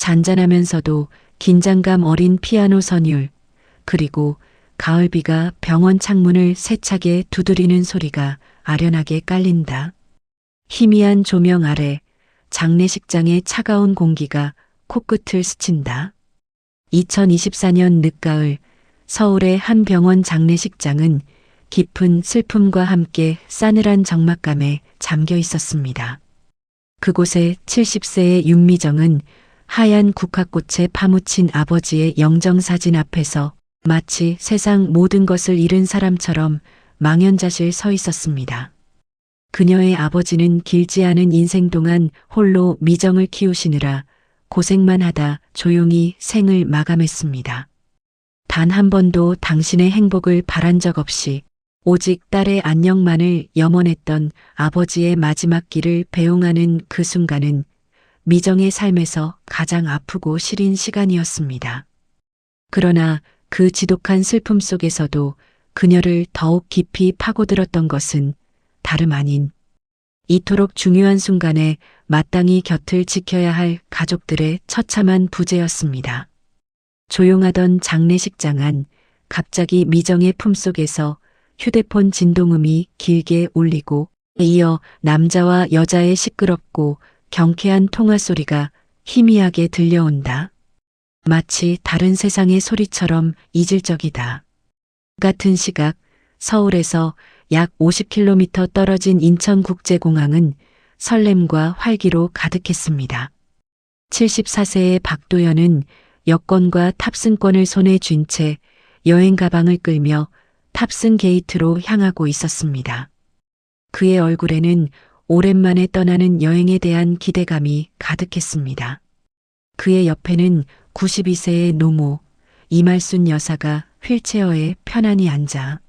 잔잔하면서도 긴장감 어린 피아노 선율, 그리고 가을비가 병원 창문을 세차게 두드리는 소리가 아련하게 깔린다. 희미한 조명 아래 장례식장의 차가운 공기가 코끝을 스친다. 2024년 늦가을 서울의 한 병원 장례식장은 깊은 슬픔과 함께 싸늘한 적막감에 잠겨 있었습니다. 그곳에 70세의 윤미정은 하얀 국화꽃에 파묻힌 아버지의 영정사진 앞에서 마치 세상 모든 것을 잃은 사람처럼 망연자실 서 있었습니다. 그녀의 아버지는 길지 않은 인생 동안 홀로 미정을 키우시느라 고생만 하다 조용히 생을 마감했습니다. 단 한 번도 당신의 행복을 바란 적 없이 오직 딸의 안녕만을 염원했던 아버지의 마지막 길을 배웅하는 그 순간은 미정의 삶에서 가장 아프고 시린 시간이었습니다. 그러나 그 지독한 슬픔 속에서도 그녀를 더욱 깊이 파고들었던 것은 다름 아닌 이토록 중요한 순간에 마땅히 곁을 지켜야 할 가족들의 처참한 부재였습니다. 조용하던 장례식장 안 갑자기 미정의 품속에서 휴대폰 진동음이 길게 울리고 이어 남자와 여자의 시끄럽고 경쾌한 통화 소리가 희미하게 들려온다. 마치 다른 세상의 소리처럼 이질적이다. 같은 시각 서울에서 약 50km 떨어진 인천국제공항은 설렘과 활기로 가득했습니다. 74세의 박도연은 여권과 탑승권을 손에 쥔 채 여행 가방을 끌며 탑승 게이트로 향하고 있었습니다. 그의 얼굴에는 오랜만에 떠나는 여행에 대한 기대감이 가득했습니다. 그의 옆에는 92세의 노모 이말순 여사가 휠체어에 편안히 앉아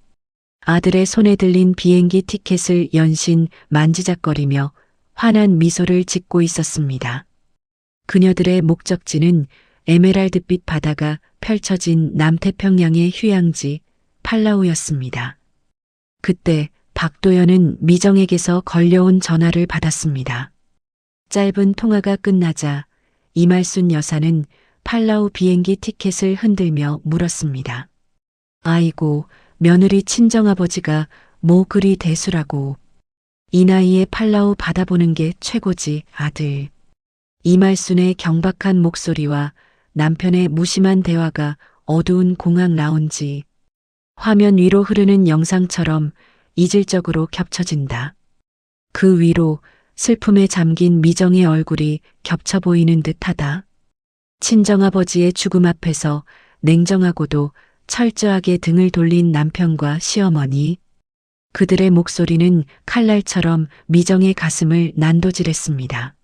아들의 손에 들린 비행기 티켓을 연신 만지작거리며 환한 미소를 짓고 있었습니다. 그녀들의 목적지는 에메랄드빛 바다가 펼쳐진 남태평양의 휴양지 팔라우였습니다. 그때 박도연은 미정에게서 걸려온 전화를 받았습니다. 짧은 통화가 끝나자 이말순 여사는 팔라우 비행기 티켓을 흔들며 물었습니다. 아이고, 며느리 친정아버지가 뭐 그리 대수라고. 이 나이에 팔라우 바다 보는 게 최고지, 아들. 이말순의 경박한 목소리와 남편의 무심한 대화가 어두운 공항 라운지, 화면 위로 흐르는 영상처럼 이질적으로 겹쳐진다. 그 위로 슬픔에 잠긴 미정의 얼굴이 겹쳐 보이는 듯하다. 친정아버지의 죽음 앞에서 냉정하고도 철저하게 등을 돌린 남편과 시어머니. 그들의 목소리는 칼날처럼 미정의 가슴을 난도질했습니다.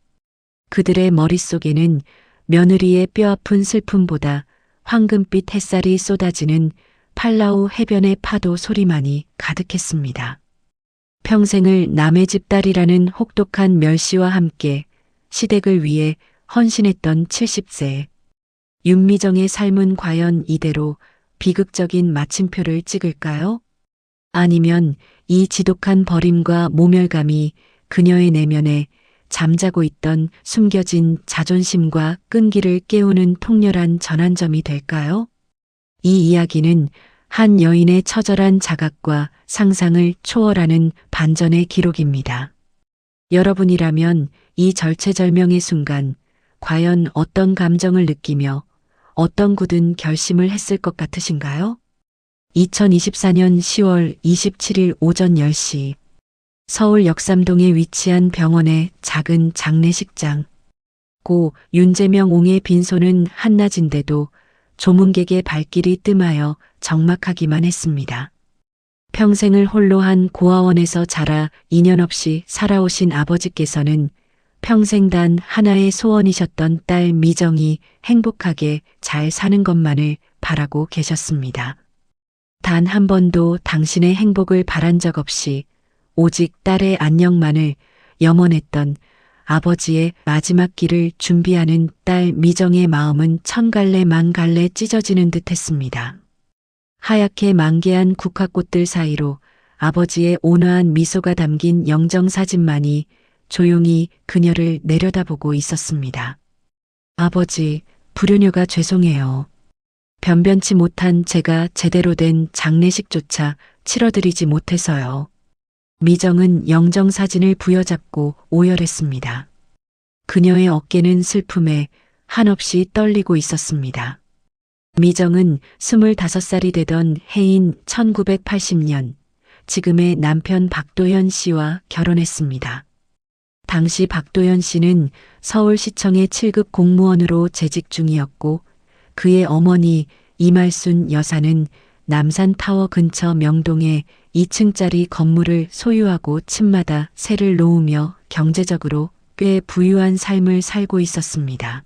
그들의 머릿속에는 며느리의 뼈아픈 슬픔보다 황금빛 햇살이 쏟아지는 팔라우 해변의 파도 소리만이 가득했습니다. 평생을 남의 집 딸이라는 혹독한 멸시와 함께 시댁을 위해 헌신했던 70세. 윤미정의 삶은 과연 이대로 비극적인 마침표를 찍을까요? 아니면 이 지독한 버림과 모멸감이 그녀의 내면에 잠자고 있던 숨겨진 자존심과 끈기를 깨우는 통렬한 전환점이 될까요? 이 이야기는 한 여인의 처절한 자각과 상상을 초월하는 반전의 기록입니다. 여러분이라면 이 절체절명의 순간 과연 어떤 감정을 느끼며 어떤 굳은 결심을 했을 것 같으신가요? 2024년 10월 27일 오전 10시 서울 역삼동에 위치한 병원의 작은 장례식장. 고 윤재명 옹의 빈소는 한낮인데도 조문객의 발길이 뜸하여 적막하기만 했습니다. 평생을 홀로 한 고아원에서 자라 인연 없이 살아오신 아버지께서는 평생 단 하나의 소원이셨던 딸 미정이 행복하게 잘 사는 것만을 바라고 계셨습니다. 단 한 번도 당신의 행복을 바란 적 없이 오직 딸의 안녕만을 염원했던 아버지의 마지막 길을 준비하는 딸 미정의 마음은 천갈래 만갈래 찢어지는 듯했습니다. 하얗게 만개한 국화꽃들 사이로 아버지의 온화한 미소가 담긴 영정사진만이 조용히 그녀를 내려다보고 있었습니다. 아버지, 불효녀가 죄송해요. 변변치 못한 제가 제대로 된 장례식조차 치러드리지 못해서요. 미정은 영정 사진을 부여잡고 오열했습니다. 그녀의 어깨는 슬픔에 한없이 떨리고 있었습니다. 미정은 25살이 되던 해인 1980년 지금의 남편 박도현 씨와 결혼했습니다. 당시 박도현 씨는 서울시청의 7급 공무원으로 재직 중이었고 그의 어머니 이말순 여사는 남산타워 근처 명동에 2층짜리 건물을 소유하고 층마다 세를 놓으며 경제적으로 꽤 부유한 삶을 살고 있었습니다.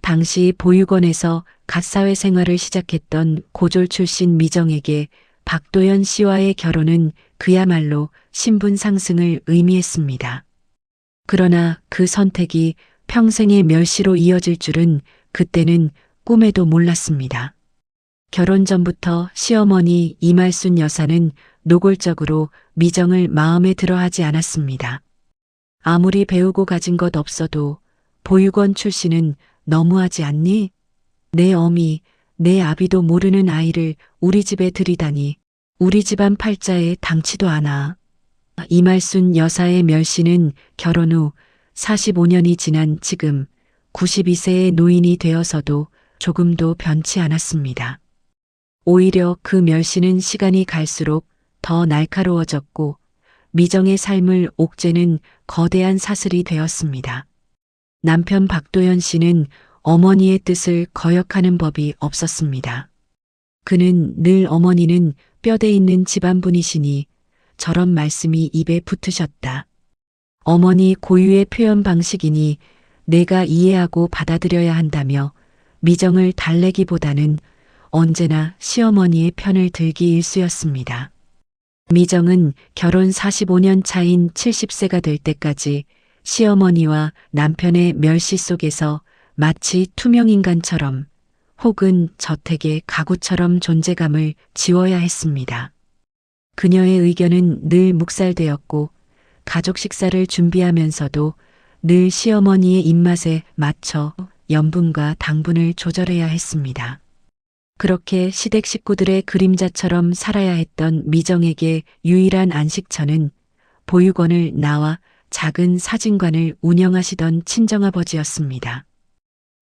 당시 보육원에서 갓사회 생활을 시작했던 고졸 출신 미정에게 박도현 씨와의 결혼은 그야말로 신분 상승을 의미했습니다. 그러나 그 선택이 평생의 멸시로 이어질 줄은 그때는 꿈에도 몰랐습니다. 결혼 전부터 시어머니 이말순 여사는 노골적으로 미정을 마음에 들어하지 않았습니다. 아무리 배우고 가진 것 없어도 보육원 출신은 너무하지 않니? 내 어미, 내 아비도 모르는 아이를 우리 집에 들이다니 우리 집안 팔자에 당치도 않아. 이말순 여사의 멸시는 결혼 후 45년이 지난 지금 92세의 노인이 되어서도 조금도 변치 않았습니다. 오히려 그 멸시는 시간이 갈수록 더 날카로워졌고 미정의 삶을 옥죄는 거대한 사슬이 되었습니다. 남편 박도현 씨는 어머니의 뜻을 거역하는 법이 없었습니다. 그는 늘 어머니는 뼈대 있는 집안분이시니 저런 말씀이 입에 붙으셨다. 어머니 고유의 표현 방식이니 내가 이해하고 받아들여야 한다며 미정을 달래기보다는 언제나 시어머니의 편을 들기 일쑤였습니다. 미정은 결혼 45년 차인 70세가 될 때까지 시어머니와 남편의 멸시 속에서 마치 투명인간처럼 혹은 저택의 가구처럼 존재감을 지워야 했습니다. 그녀의 의견은 늘 묵살되었고 가족 식사를 준비하면서도 늘 시어머니의 입맛에 맞춰 염분과 당분을 조절해야 했습니다. 그렇게 시댁 식구들의 그림자처럼 살아야 했던 미정에게 유일한 안식처는 보육원을 나와 작은 사진관을 운영하시던 친정아버지였습니다.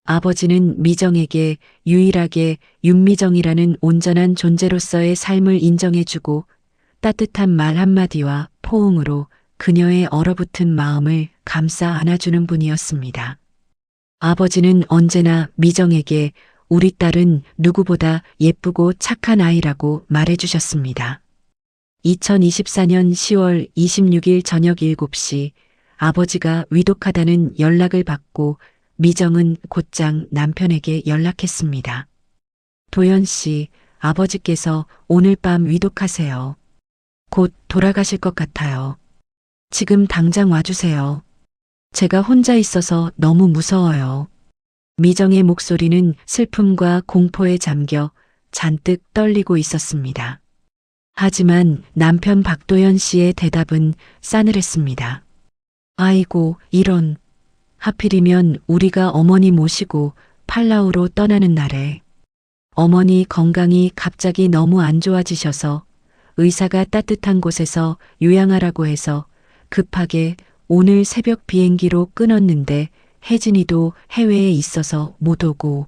아버지는 미정에게 유일하게 윤미정이라는 온전한 존재로서의 삶을 인정해주고 따뜻한 말 한마디와 포옹으로 그녀의 얼어붙은 마음을 감싸 안아주는 분이었습니다. 아버지는 언제나 미정에게 우리 딸은 누구보다 예쁘고 착한 아이라고 말해주셨습니다. 2024년 10월 26일 저녁 7시 아버지가 위독하다는 연락을 받고 미정은 곧장 남편에게 연락했습니다. 도현 씨, 아버지께서 오늘 밤 위독하세요. 곧 돌아가실 것 같아요. 지금 당장 와주세요. 제가 혼자 있어서 너무 무서워요. 미정의 목소리는 슬픔과 공포에 잠겨 잔뜩 떨리고 있었습니다. 하지만 남편 박도현 씨의 대답은 싸늘했습니다. 아이고, 이런. 하필이면 우리가 어머니 모시고 팔라우로 떠나는 날에 어머니 건강이 갑자기 너무 안 좋아지셔서 의사가 따뜻한 곳에서 요양하라고 해서 급하게 오늘 새벽 비행기로 끊었는데 혜진이도 해외에 있어서 못 오고.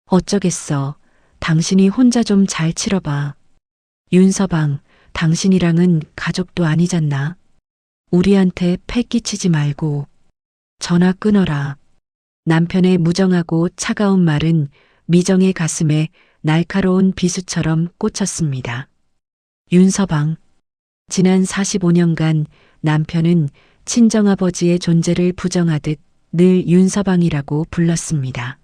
어쩌겠어. 당신이 혼자 좀 잘 치러봐. 윤서방, 당신이랑은 가족도 아니잖나. 우리한테 패 끼치지 말고. 전화 끊어라. 남편의 무정하고 차가운 말은 미정의 가슴에 날카로운 비수처럼 꽂혔습니다. 윤서방. 지난 45년간 남편은 친정아버지의 존재를 부정하듯 늘 윤서방이라고 불렀습니다.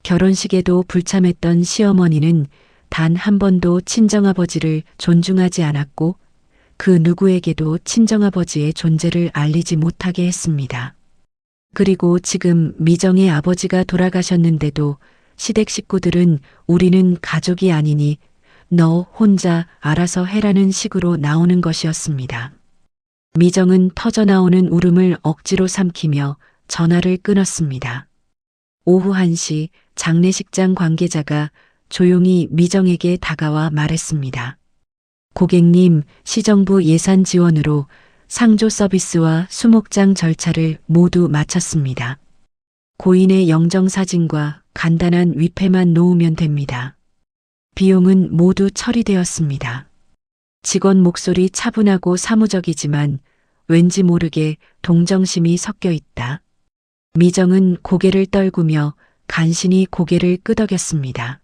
결혼식에도 불참했던 시어머니는 단 한 번도 친정아버지를 존중하지 않았고 그 누구에게도 친정아버지의 존재를 알리지 못하게 했습니다. 그리고 지금 미정의 아버지가 돌아가셨는데도 시댁 식구들은 우리는 가족이 아니니 너 혼자 알아서 해라는 식으로 나오는 것이었습니다. 미정은 터져나오는 울음을 억지로 삼키며 전화를 끊었습니다. 오후 1시 장례식장 관계자가 조용히 미정에게 다가와 말했습니다. 고객님, 시정부 예산 지원으로 상조 서비스와 수목장 절차를 모두 마쳤습니다. 고인의 영정사진과 간단한 위패만 놓으면 됩니다. 비용은 모두 처리되었습니다. 직원 목소리 차분하고 사무적이지만 왠지 모르게 동정심이 섞여 있다. 미정은 고개를 떨구며 간신히 고개를 끄덕였습니다.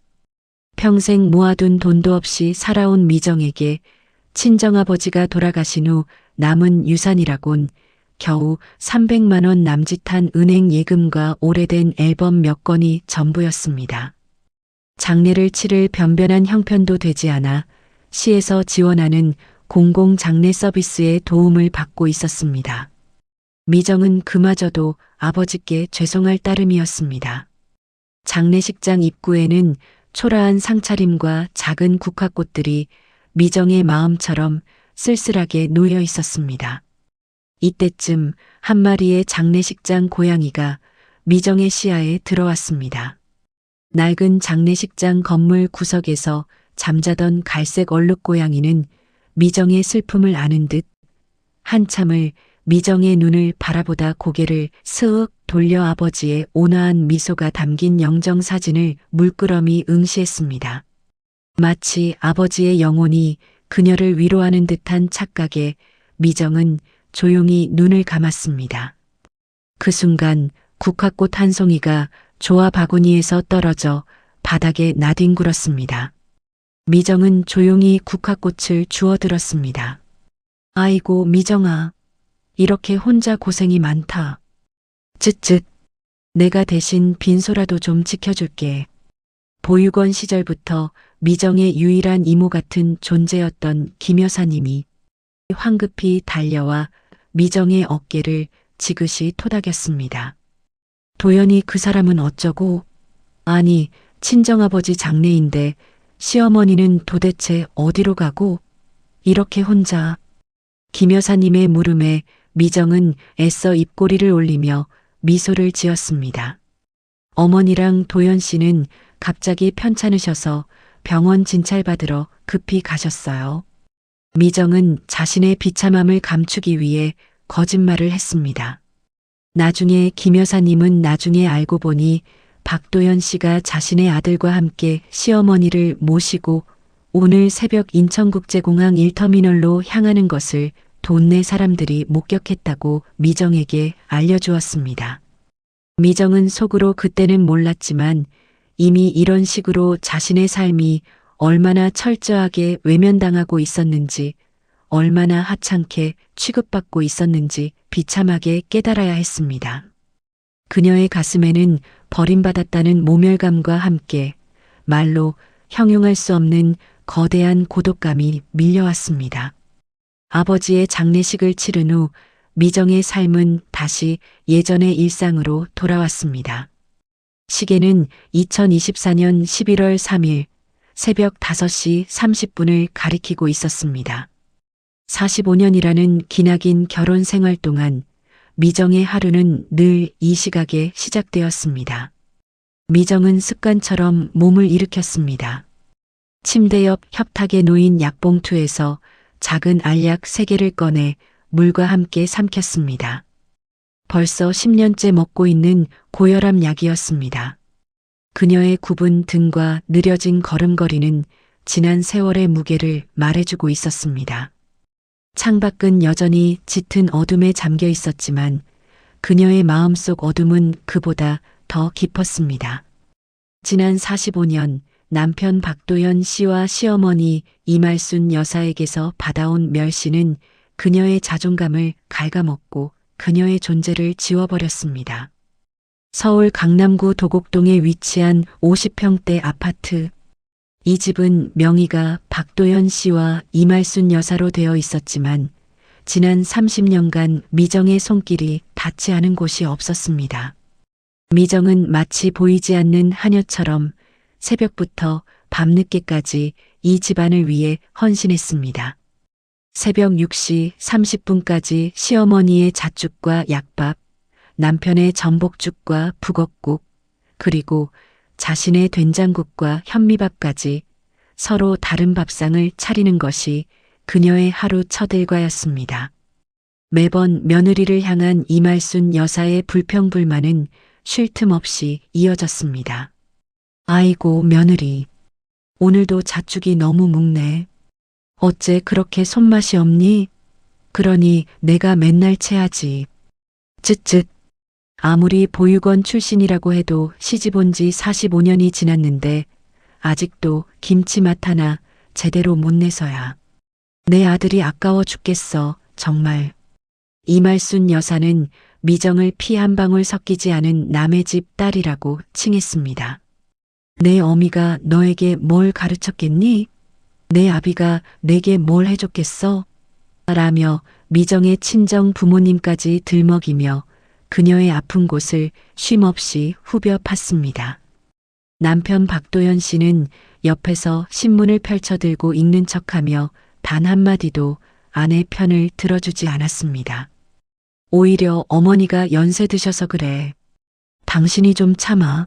평생 모아둔 돈도 없이 살아온 미정에게 친정아버지가 돌아가신 후 남은 유산이라곤 겨우 300만 원 남짓한 은행 예금과 오래된 앨범 몇 건이 전부였습니다. 장례를 치를 변변한 형편도 되지 않아 시에서 지원하는 공공장례 서비스의 도움을 받고 있었습니다. 미정은 그마저도 아버지께 죄송할 따름이었습니다. 장례식장 입구에는 초라한 상차림과 작은 국화꽃들이 미정의 마음처럼 쓸쓸하게 놓여 있었습니다. 이때쯤 한 마리의 장례식장 고양이가 미정의 시야에 들어왔습니다. 낡은 장례식장 건물 구석에서 잠자던 갈색 얼룩 고양이는 미정의 슬픔을 아는 듯 한참을 미정의 눈을 바라보다 고개를 스윽 돌려 아버지의 온화한 미소가 담긴 영정사진을 물끄러미 응시했습니다. 마치 아버지의 영혼이 그녀를 위로하는 듯한 착각에 미정은 조용히 눈을 감았습니다. 그 순간 국화꽃 한 송이가 조화 바구니에서 떨어져 바닥에 나뒹굴었습니다. 미정은 조용히 국화꽃을 주워들었습니다. 아이고 미정아, 이렇게 혼자 고생이 많다. 쯧쯧, 내가 대신 빈소라도 좀 지켜줄게. 보육원 시절부터 미정의 유일한 이모 같은 존재였던 김 여사님이 황급히 달려와 미정의 어깨를 지그시 토닥였습니다. 도연이 그 사람은 어쩌고? 아니, 친정아버지 장례인데 시어머니는 도대체 어디로 가고? 이렇게 혼자. 김 여사님의 물음에 미정은 애써 입꼬리를 올리며 미소를 지었습니다. 어머니랑 도연 씨는 갑자기 편찮으셔서 병원 진찰받으러 급히 가셨어요. 미정은 자신의 비참함을 감추기 위해 거짓말을 했습니다. 나중에 김 여사님은 나중에 알고 보니 박도연 씨가 자신의 아들과 함께 시어머니를 모시고 오늘 새벽 인천국제공항 1터미널로 향하는 것을 동네 사람들이 목격했다고 미정에게 알려주었습니다. 미정은 속으로 그때는 몰랐지만 이미 이런 식으로 자신의 삶이 얼마나 철저하게 외면당하고 있었는지, 얼마나 하찮게 취급받고 있었는지 비참하게 깨달아야 했습니다. 그녀의 가슴에는 버림받았다는 모멸감과 함께 말로 형용할 수 없는 거대한 고독감이 밀려왔습니다. 아버지의 장례식을 치른 후 미정의 삶은 다시 예전의 일상으로 돌아왔습니다. 시계는 2024년 11월 3일 새벽 5시 30분을 가리키고 있었습니다. 45년이라는 기나긴 결혼 생활 동안 미정의 하루는 늘 이 시각에 시작되었습니다. 미정은 습관처럼 몸을 일으켰습니다. 침대 옆 협탁에 놓인 약봉투에서 작은 알약 3개를 꺼내 물과 함께 삼켰습니다. 벌써 10년째 먹고 있는 고혈압 약이었습니다. 그녀의 굽은 등과 느려진 걸음걸이는 지난 세월의 무게를 말해주고 있었습니다. 창밖은 여전히 짙은 어둠에 잠겨 있었지만 그녀의 마음속 어둠은 그보다 더 깊었습니다. 지난 45년 남편 박도연 씨와 시어머니 이말순 여사에게서 받아온 멸시는 그녀의 자존감을 갉아먹고 그녀의 존재를 지워버렸습니다. 서울 강남구 도곡동에 위치한 50평대 아파트. 이 집은 명의가 박도연 씨와 이말순 여사로 되어 있었지만 지난 30년간 미정의 손길이 닿지 않은 곳이 없었습니다. 미정은 마치 보이지 않는 하녀처럼 새벽부터 밤늦게까지 이 집안을 위해 헌신했습니다. 새벽 6시 30분까지 시어머니의 잣죽과 약밥, 남편의 전복죽과 북엇국, 그리고 자신의 된장국과 현미밥까지 서로 다른 밥상을 차리는 것이 그녀의 하루 첫 일과였습니다. 매번 며느리를 향한 이말순 여사의 불평불만은 쉴 틈 없이 이어졌습니다. 아이고, 며느리. 오늘도 잣죽이 너무 묵네. 어째 그렇게 손맛이 없니? 그러니 내가 맨날 채하지. 쯧쯧. 아무리 보육원 출신이라고 해도 시집 온 지 45년이 지났는데 아직도 김치맛 하나 제대로 못 내서야. 내 아들이 아까워 죽겠어, 정말. 이말순 여사는 미정을 피 한 방울 섞이지 않은 남의 집 딸이라고 칭했습니다. 내 어미가 너에게 뭘 가르쳤겠니? 내 아비가 내게 뭘 해줬겠어? 라며 미정의 친정 부모님까지 들먹이며 그녀의 아픈 곳을 쉼없이 후벼 팠습니다. 남편 박도연 씨는 옆에서 신문을 펼쳐들고 읽는 척하며 단 한마디도 아내 편을 들어주지 않았습니다. 오히려 어머니가 연세 드셔서 그래. 당신이 좀 참아.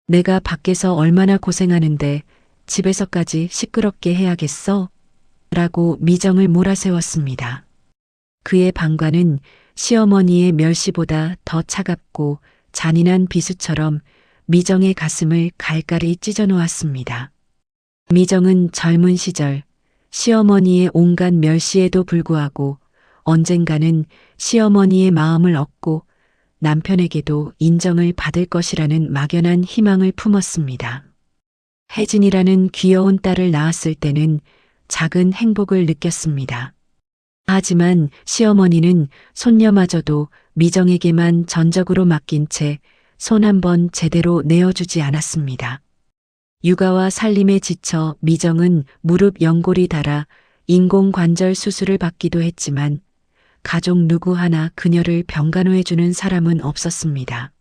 내가 밖에서 얼마나 고생하는데 집에서까지 시끄럽게 해야겠어? 라고 미정을 몰아세웠습니다. 그의 방관은 시어머니의 멸시보다 더 차갑고 잔인한 비수처럼 미정의 가슴을 갈갈이 찢어 놓았습니다. 미정은 젊은 시절 시어머니의 온갖 멸시에도 불구하고 언젠가는 시어머니의 마음을 얻고 남편에게도 인정을 받을 것이라는 막연한 희망을 품었습니다. 혜진이라는 귀여운 딸을 낳았을 때는 작은 행복을 느꼈습니다. 하지만 시어머니는 손녀마저도 미정에게만 전적으로 맡긴 채 손 한 번 제대로 내어주지 않았습니다. 육아와 살림에 지쳐 미정은 무릎 연골이 닳아 인공관절 수술을 받기도 했지만 가족 누구 하나 그녀를 병간호해주는 사람은 없었습니다.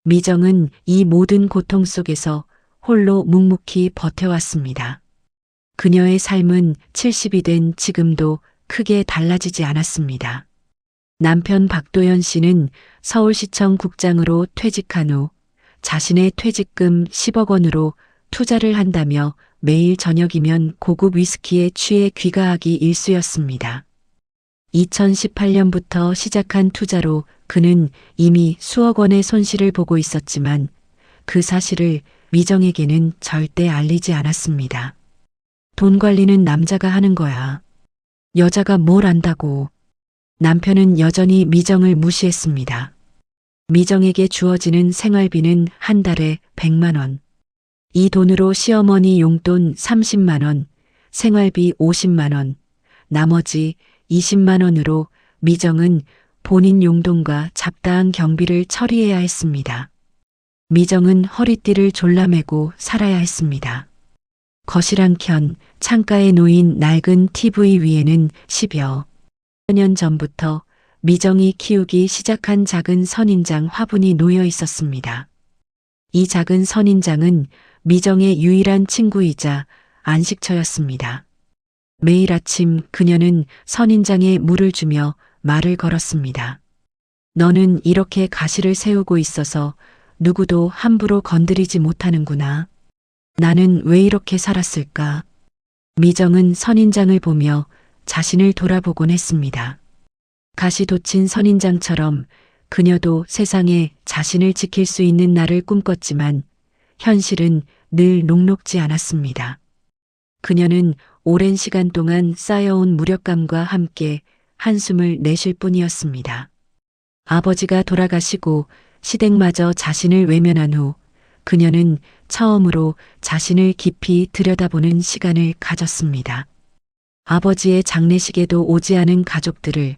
미정은 이 모든 고통 속에서 홀로 묵묵히 버텨왔습니다. 그녀의 삶은 70이 된 지금도 크게 달라지지 않았습니다. 남편 박도연 씨는 서울시청 국장으로 퇴직한 후 자신의 퇴직금 10억 원으로 투자를 한다며 매일 저녁이면 고급 위스키에 취해 귀가하기 일쑤였습니다. 2018년부터 시작한 투자로 그는 이미 수억 원의 손실을 보고 있었지만 그 사실을 미정에게는 절대 알리지 않았습니다. 돈 관리는 남자가 하는 거야. 여자가 뭘 안다고. 남편은 여전히 미정을 무시했습니다. 미정에게 주어지는 생활비는 한 달에 100만 원. 이 돈으로 시어머니 용돈 30만 원, 생활비 50만 원, 나머지 20만 원으로 미정은 본인 용돈과 잡다한 경비를 처리해야 했습니다. 미정은 허리띠를 졸라매고 살아야 했습니다. 거실 한켠 창가에 놓인 낡은 TV 위에는 10여 년 전부터 미정이 키우기 시작한 작은 선인장 화분이 놓여 있었습니다. 이 작은 선인장은 미정의 유일한 친구이자 안식처였습니다. 매일 아침 그녀는 선인장에 물을 주며 말을 걸었습니다. 너는 이렇게 가시를 세우고 있어서 누구도 함부로 건드리지 못하는구나. 나는 왜 이렇게 살았을까? 미정은 선인장을 보며 자신을 돌아보곤 했습니다. 가시 돋친 선인장처럼 그녀도 세상에 자신을 지킬 수 있는 날을 꿈꿨지만 현실은 늘 녹록지 않았습니다. 그녀는 오랜 시간 동안 쌓여온 무력감과 함께 한숨을 내쉴 뿐이었습니다. 아버지가 돌아가시고 시댁마저 자신을 외면한 후 그녀는 처음으로 자신을 깊이 들여다보는 시간을 가졌습니다. 아버지의 장례식에도 오지 않은 가족들을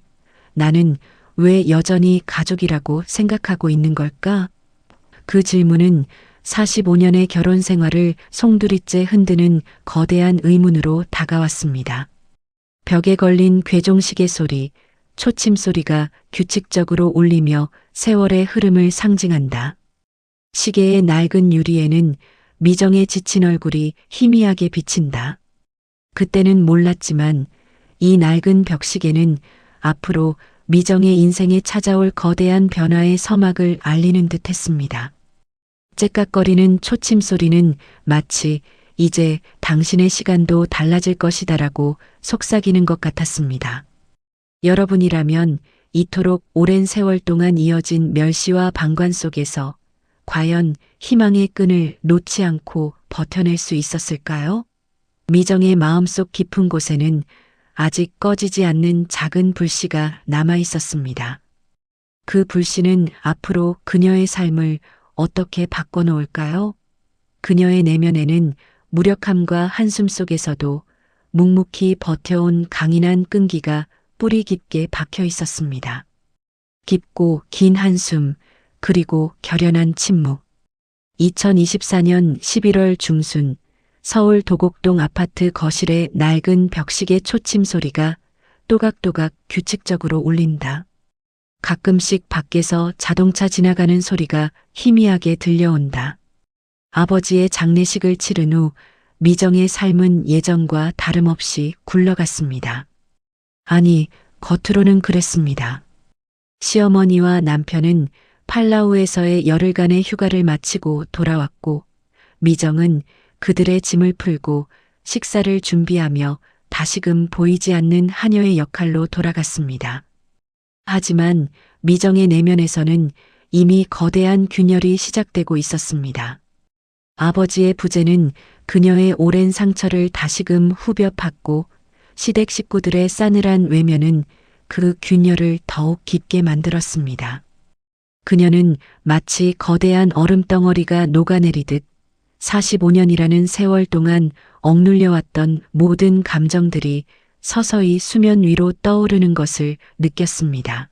나는 왜 여전히 가족이라고 생각하고 있는 걸까? 그 질문은 45년의 결혼 생활을 송두리째 흔드는 거대한 의문으로 다가왔습니다. 벽에 걸린 괴종시계 소리, 초침 소리가 규칙적으로 울리며 세월의 흐름을 상징한다. 시계의 낡은 유리에는 미정의 지친 얼굴이 희미하게 비친다. 그때는 몰랐지만 이 낡은 벽시계는 앞으로 미정의 인생에 찾아올 거대한 변화의 서막을 알리는 듯 했습니다. 째깍거리는 초침 소리는 마치 이제 당신의 시간도 달라질 것이다라고 속삭이는 것 같았습니다. 여러분이라면 이토록 오랜 세월 동안 이어진 멸시와 방관 속에서 과연 희망의 끈을 놓지 않고 버텨낼 수 있었을까요? 미정의 마음속 깊은 곳에는 아직 꺼지지 않는 작은 불씨가 남아 있었습니다. 그 불씨는 앞으로 그녀의 삶을 어떻게 바꿔놓을까요? 그녀의 내면에는 무력함과 한숨 속에서도 묵묵히 버텨온 강인한 끈기가 뿌리 깊게 박혀 있었습니다. 깊고 긴 한숨, 그리고 결연한 침묵. 2024년 11월 중순 서울 도곡동 아파트 거실의 낡은 벽시계 초침 소리가 또각또각 규칙적으로 울린다. 가끔씩 밖에서 자동차 지나가는 소리가 희미하게 들려온다. 아버지의 장례식을 치른 후 미정의 삶은 예전과 다름없이 굴러갔습니다. 아니, 겉으로는 그랬습니다. 시어머니와 남편은 팔라우에서의 열흘간의 휴가를 마치고 돌아왔고 미정은 그들의 짐을 풀고 식사를 준비하며 다시금 보이지 않는 하녀의 역할로 돌아갔습니다. 하지만 미정의 내면에서는 이미 거대한 균열이 시작되고 있었습니다. 아버지의 부재는 그녀의 오랜 상처를 다시금 후벼 팠고 시댁 식구들의 싸늘한 외면은 그 균열을 더욱 깊게 만들었습니다. 그녀는 마치 거대한 얼음덩어리가 녹아내리듯 45년이라는 세월 동안 억눌려왔던 모든 감정들이 서서히 수면 위로 떠오르는 것을 느꼈습니다.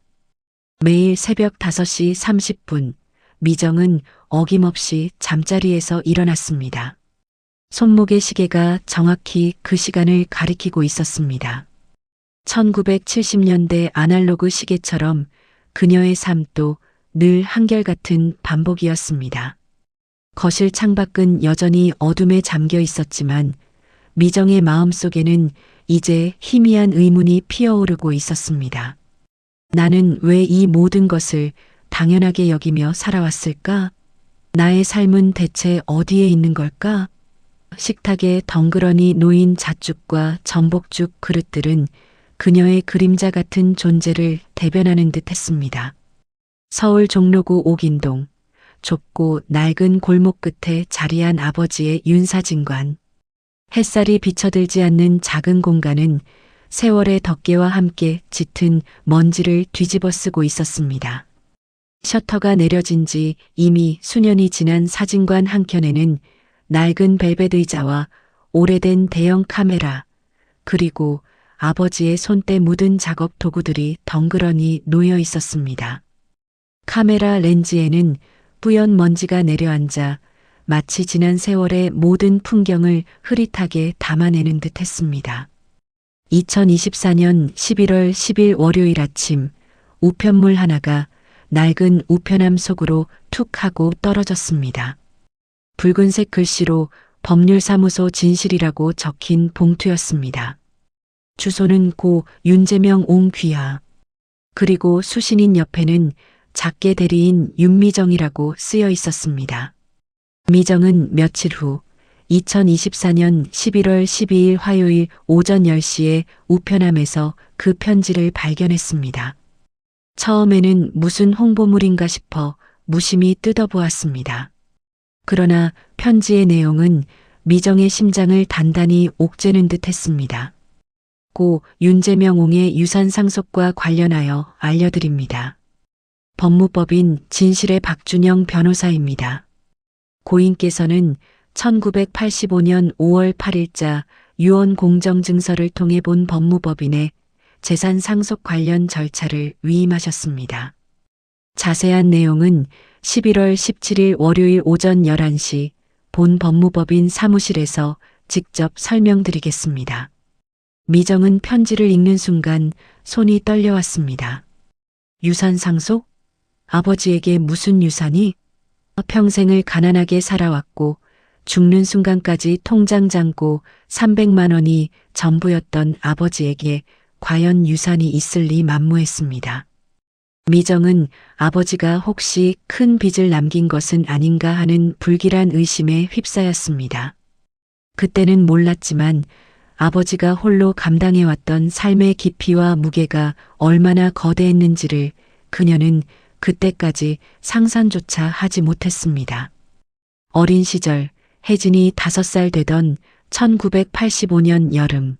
매일 새벽 5시 30분, 미정은 어김없이 잠자리에서 일어났습니다. 손목의 시계가 정확히 그 시간을 가리키고 있었습니다. 1970년대 아날로그 시계처럼 그녀의 삶도 늘 한결같은 반복이었습니다. 거실 창밖은 여전히 어둠에 잠겨 있었지만 미정의 마음속에는 이제 희미한 의문이 피어오르고 있었습니다. 나는 왜 이 모든 것을 당연하게 여기며 살아왔을까? 나의 삶은 대체 어디에 있는 걸까? 식탁에 덩그러니 놓인 잣죽과 전복죽 그릇들은 그녀의 그림자 같은 존재를 대변하는 듯 했습니다. 서울 종로구 옥인동, 좁고 낡은 골목 끝에 자리한 아버지의 윤사진관. 햇살이 비쳐들지 않는 작은 공간은 세월의 덮개와 함께 짙은 먼지를 뒤집어 쓰고 있었습니다. 셔터가 내려진 지 이미 수년이 지난 사진관 한켠에는 낡은 벨벳 의자와 오래된 대형 카메라, 그리고 아버지의 손때 묻은 작업 도구들이 덩그러니 놓여 있었습니다. 카메라 렌즈에는 뿌연 먼지가 내려앉아 마치 지난 세월의 모든 풍경을 흐릿하게 담아내는 듯 했습니다. 2024년 11월 10일 월요일 아침 우편물 하나가 낡은 우편함 속으로 툭 하고 떨어졌습니다. 붉은색 글씨로 법률사무소 진실이라고 적힌 봉투였습니다. 주소는 고 윤재명 옹귀하. 그리고 수신인 옆에는 작게 대리인 윤미정이라고 쓰여 있었습니다. 미정은 며칠 후 2024년 11월 12일 화요일 오전 10시에 우편함에서 그 편지를 발견했습니다. 처음에는 무슨 홍보물인가 싶어 무심히 뜯어보았습니다. 그러나 편지의 내용은 미정의 심장을 단단히 옥죄는 듯 했습니다. 고 윤재명 옹의 유산 상속과 관련하여 알려드립니다. 법무법인 진실의 박준영 변호사입니다. 고인께서는 1985년 5월 8일자 유언 공정증서를 통해 본 법무법인의 재산 상속 관련 절차를 위임하셨습니다. 자세한 내용은 11월 17일 월요일 오전 11시 본 법무법인 사무실에서 직접 설명드리겠습니다. 미정은 편지를 읽는 순간 손이 떨려왔습니다. 유산 상속? 아버지에게 무슨 유산이? 평생을 가난하게 살아왔고 죽는 순간까지 통장 잔고 300만 원이 전부였던 아버지에게 과연 유산이 있을 리 만무했습니다. 미정은 아버지가 혹시 큰 빚을 남긴 것은 아닌가 하는 불길한 의심에 휩싸였습니다. 그때는 몰랐지만 아버지가 홀로 감당해왔던 삶의 깊이와 무게가 얼마나 거대했는지를 그녀는 그때까지 상상조차 하지 못했습니다. 어린 시절 혜진이 5살 되던 1985년 여름,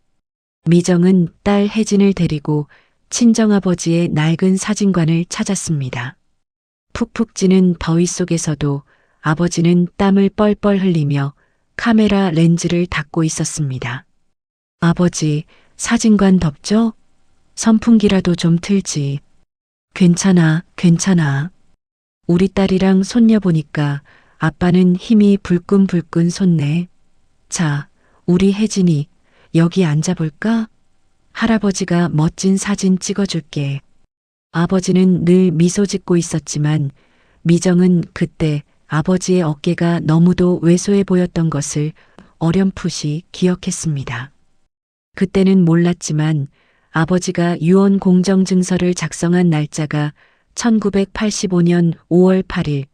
미정은 딸 혜진을 데리고 친정아버지의 낡은 사진관을 찾았습니다. 푹푹 찌는 더위 속에서도 아버지는 땀을 뻘뻘 흘리며 카메라 렌즈를 닫고 있었습니다. 아버지, 사진관 덥죠? 선풍기라도 좀 틀지. 괜찮아, 괜찮아. 우리 딸이랑 손녀 보니까 아빠는 힘이 불끈불끈 솟네. 자, 우리 혜진이 여기 앉아볼까? 할아버지가 멋진 사진 찍어줄게. 아버지는 늘 미소 짓고 있었지만 미정은 그때 아버지의 어깨가 너무도 왜소해 보였던 것을 어렴풋이 기억했습니다. 그때는 몰랐지만 아버지가 유언 공정증서를 작성한 날짜가 1985년 5월 8일,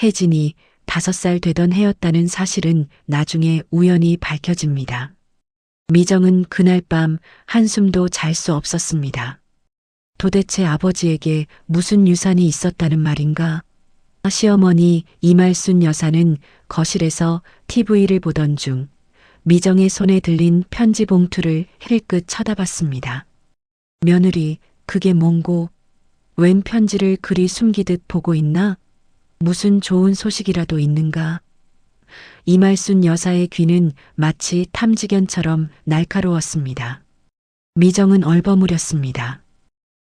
혜진이 5살 되던 해였다는 사실은 나중에 우연히 밝혀집니다. 미정은 그날 밤 한숨도 잘 수 없었습니다. 도대체 아버지에게 무슨 유산이 있었다는 말인가? 시어머니 이말순 여사는 거실에서 TV를 보던 중 미정의 손에 들린 편지 봉투를 힐끗 쳐다봤습니다. 며느리, 그게 뭔고? 웬 편지를 그리 숨기듯 보고 있나? 무슨 좋은 소식이라도 있는가? 이말순 여사의 귀는 마치 탐지견처럼 날카로웠습니다. 미정은 얼버무렸습니다.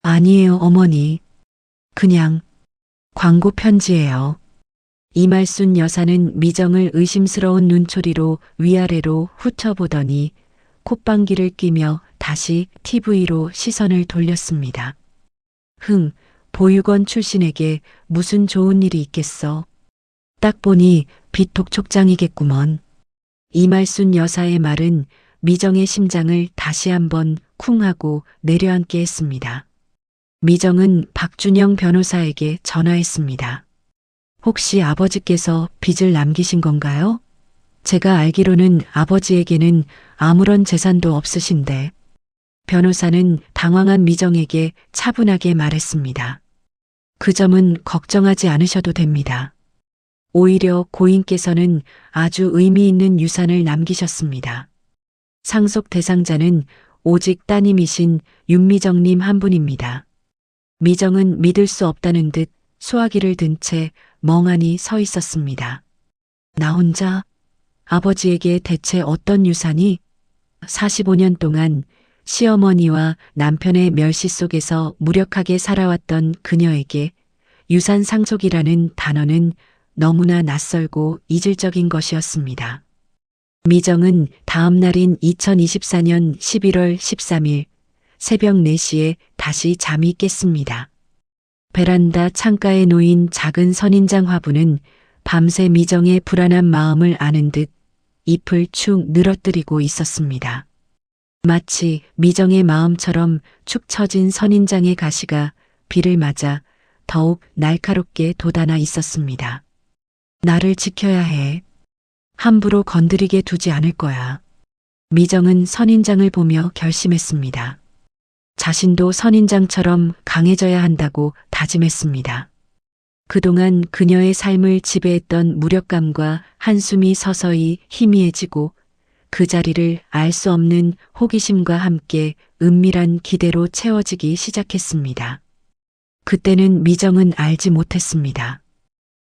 아니에요, 어머니. 그냥 광고 편지예요. 이말순 여사는 미정을 의심스러운 눈초리로 위아래로 훑어보더니 콧방귀를 뀌며 다시 TV로 시선을 돌렸습니다. 보육원 출신에게 무슨 좋은 일이 있겠어. 딱 보니 빚독촉장이겠구먼. 이말순 여사의 말은 미정의 심장을 다시 한번 쿵 하고 내려앉게 했습니다. 미정은 박준영 변호사에게 전화했습니다. 혹시 아버지께서 빚을 남기신 건가요? 제가 알기로는 아버지에게는 아무런 재산도 없으신데. 변호사는 당황한 미정에게 차분하게 말했습니다. 그 점은 걱정하지 않으셔도 됩니다. 오히려 고인께서는 아주 의미 있는 유산을 남기셨습니다. 상속 대상자는 오직 따님이신 윤미정님 한 분입니다. 미정은 믿을 수 없다는 듯 수화기를 든 채 멍하니 서 있었습니다. 나 혼자? 아버지에게 대체 어떤 유산이? 45년 동안 시어머니와 남편의 멸시 속에서 무력하게 살아왔던 그녀에게 유산 상속이라는 단어는 너무나 낯설고 이질적인 것이었습니다. 미정은 다음 날인 2024년 11월 13일 새벽 4시에 다시 잠이 깼습니다. 베란다 창가에 놓인 작은 선인장 화분은 밤새 미정의 불안한 마음을 아는 듯 잎을 축 늘어뜨리고 있었습니다. 마치 미정의 마음처럼 축 처진 선인장의 가시가 비를 맞아 더욱 날카롭게 돋아나 있었습니다. 나를 지켜야 해. 함부로 건드리게 두지 않을 거야. 미정은 선인장을 보며 결심했습니다. 자신도 선인장처럼 강해져야 한다고 다짐했습니다. 그동안 그녀의 삶을 지배했던 무력감과 한숨이 서서히 희미해지고 그 자리를 알 수 없는 호기심과 함께 은밀한 기대로 채워지기 시작했습니다. 그때는 미정은 알지 못했습니다.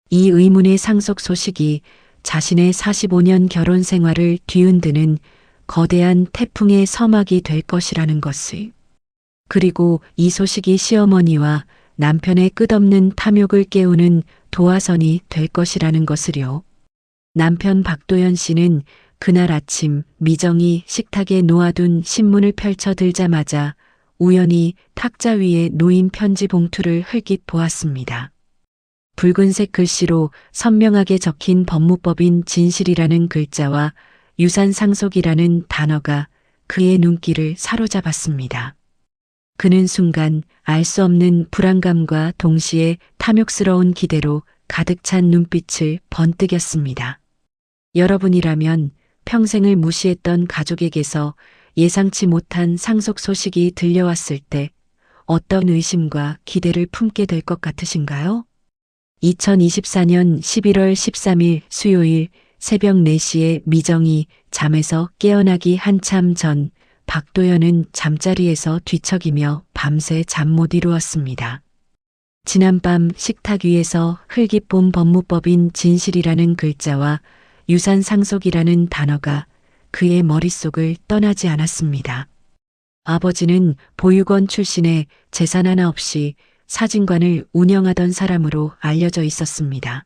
이 의문의 상속 소식이 자신의 45년 결혼 생활을 뒤흔드는 거대한 태풍의 서막이 될 것이라는 것을. 그리고 이 소식이 시어머니와 남편의 끝없는 탐욕을 깨우는 도화선이 될 것이라는 것을요. 남편 박도연 씨는 그날 아침 미정이 식탁에 놓아둔 신문을 펼쳐 들자마자 우연히 탁자 위에 놓인 편지 봉투를 흘낏 보았습니다. 붉은색 글씨로 선명하게 적힌 법무법인 진실이라는 글자와 유산 상속이라는 단어가 그의 눈길을 사로잡았습니다. 그는 순간 알 수 없는 불안감과 동시에 탐욕스러운 기대로 가득 찬 눈빛을 번뜩였습니다. 여러분이라면 평생을 무시했던 가족에게서 예상치 못한 상속 소식이 들려왔을 때 어떤 의심과 기대를 품게 될 것 같으신가요? 2024년 11월 13일 수요일 새벽 4시에 미정이 잠에서 깨어나기 한참 전 박도연은 잠자리에서 뒤척이며 밤새 잠 못 이루었습니다. 지난밤 식탁 위에서 흘깃 본 법무법인 진실이라는 글자와 유산 상속이라는 단어가 그의 머릿속을 떠나지 않았습니다. 아버지는 보육원 출신의 재산 하나 없이 사진관을 운영하던 사람으로 알려져 있었습니다.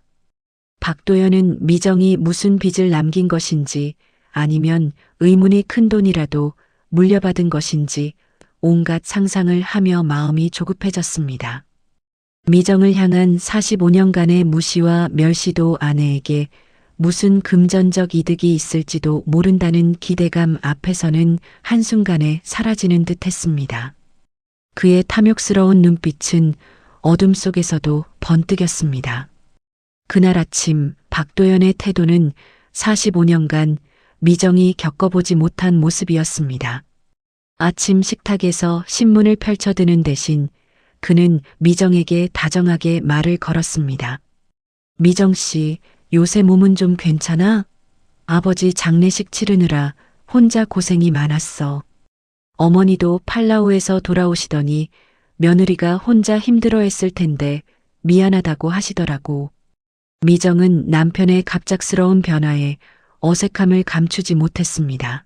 박도연은 미정이 무슨 빚을 남긴 것인지 아니면 의문이 큰 돈이라도 물려받은 것인지 온갖 상상을 하며 마음이 조급해졌습니다. 미정을 향한 45년간의 무시와 멸시도 아내에게 무슨 금전적 이득이 있을지도 모른다는 기대감 앞에서는 한순간에 사라지는 듯 했습니다. 그의 탐욕스러운 눈빛은 어둠 속에서도 번뜩였습니다. 그날 아침 박도연의 태도는 45년간 미정이 겪어보지 못한 모습이었습니다. 아침 식탁에서 신문을 펼쳐드는 대신 그는 미정에게 다정하게 말을 걸었습니다. 미정 씨, 요새 몸은 좀 괜찮아? 아버지 장례식 치르느라 혼자 고생이 많았어. 어머니도 팔라우에서 돌아오시더니 며느리가 혼자 힘들어했을 텐데 미안하다고 하시더라고. 미정은 남편의 갑작스러운 변화에 어색함을 감추지 못했습니다.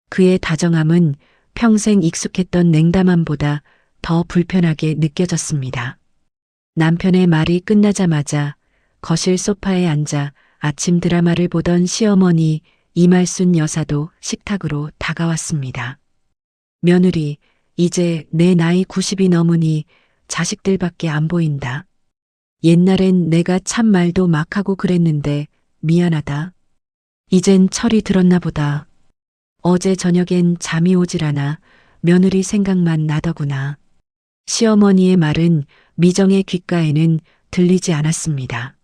그의 다정함은 평생 익숙했던 냉담함보다 더 불편하게 느껴졌습니다. 남편의 말이 끝나자마자 거실 소파에 앉아 아침 드라마를 보던 시어머니 이말순 여사도 식탁으로 다가왔습니다. 며느리, 이제 내 나이 90이 넘으니 자식들밖에 안 보인다. 옛날엔 내가 참 말도 막 하고 그랬는데 미안하다. 이젠 철이 들었나 보다. 어제 저녁엔 잠이 오질 않아 며느리 생각만 나더구나. 시어머니의 말은 미정의 귓가에는 들리지 않았습니다.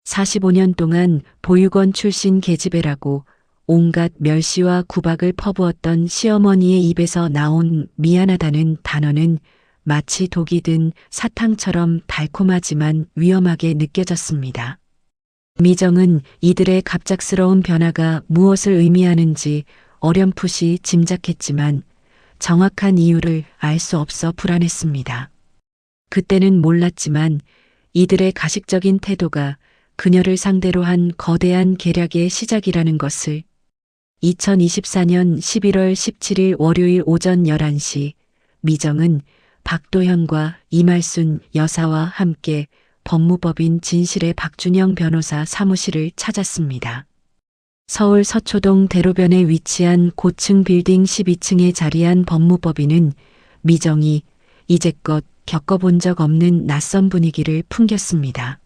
45년 동안 보육원 출신 계집애라고 온갖 멸시와 구박을 퍼부었던 시어머니의 입에서 나온 미안하다는 단어는 마치 독이 든 사탕처럼 달콤하지만 위험하게 느껴졌습니다. 미정은 이들의 갑작스러운 변화가 무엇을 의미하는지 어렴풋이 짐작했지만 정확한 이유를 알 수 없어 불안했습니다. 그때는 몰랐지만 이들의 가식적인 태도가 그녀를 상대로 한 거대한 계략의 시작이라는 것을 2024년 11월 17일 월요일 오전 11시 미정은 박도현과 이말순 여사와 함께 법무법인 진실의 박준영 변호사 사무실을 찾았습니다. 서울 서초동 대로변에 위치한 고층 빌딩 12층에 자리한 법무법인은 미정이 이제껏 겪어본 적 없는 낯선 분위기를 풍겼습니다.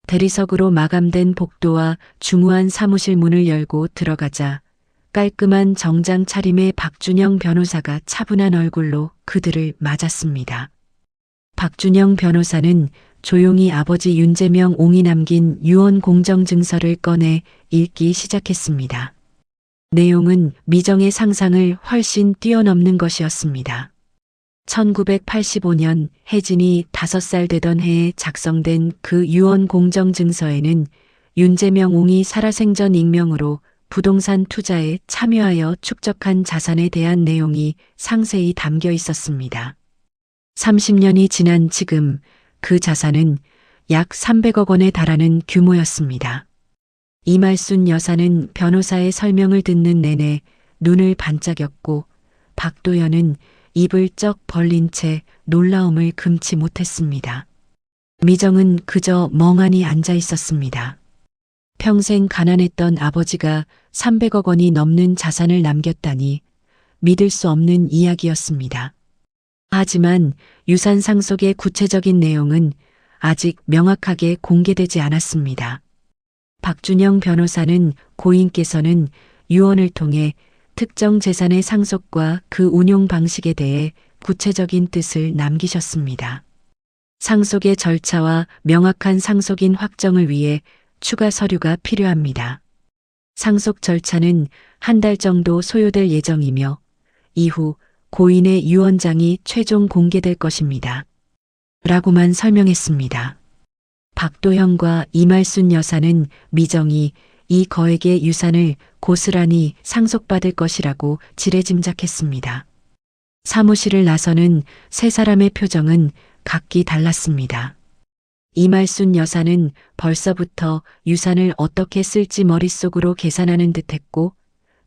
대리석으로 마감된 복도와 중후한 사무실 문을 열고 들어가자 깔끔한 정장 차림의 박준영 변호사가 차분한 얼굴로 그들을 맞았습니다. 박준영 변호사는 조용히 아버지 윤재명 옹이 남긴 유언 공정증서를 꺼내 읽기 시작했습니다. 내용은 미정의 상상을 훨씬 뛰어넘는 것이었습니다. 1985년 혜진이 5살 되던 해에 작성된 그 유언 공정증서에는 윤재명 옹이 살아생전 익명으로 부동산 투자에 참여하여 축적한 자산에 대한 내용이 상세히 담겨 있었습니다. 30년이 지난 지금 그 자산은 약 300억 원에 달하는 규모였습니다. 이말순 여사는 변호사의 설명을 듣는 내내 눈을 반짝였고 박도연은 입을 쩍 벌린 채 놀라움을 금치 못했습니다. 미정은 그저 멍하니 앉아 있었습니다. 평생 가난했던 아버지가 300억 원이 넘는 자산을 남겼다니 믿을 수 없는 이야기였습니다. 하지만 유산 상속의 구체적인 내용은 아직 명확하게 공개되지 않았습니다. 박준영 변호사는 고인께서는 유언을 통해 특정 재산의 상속과 그 운용 방식에 대해 구체적인 뜻을 남기셨습니다. 상속의 절차와 명확한 상속인 확정을 위해 추가 서류가 필요합니다. 상속 절차는 한 달 정도 소요될 예정이며 이후 고인의 유언장이 최종 공개될 것입니다. 라고만 설명했습니다. 박도현과 이말순 여사는 미정이 이 거액의 유산을 고스란히 상속받을 것이라고 지레짐작했습니다. 사무실을 나서는 세 사람의 표정은 각기 달랐습니다. 이말순 여사는 벌써부터 유산을 어떻게 쓸지 머릿속으로 계산하는 듯했고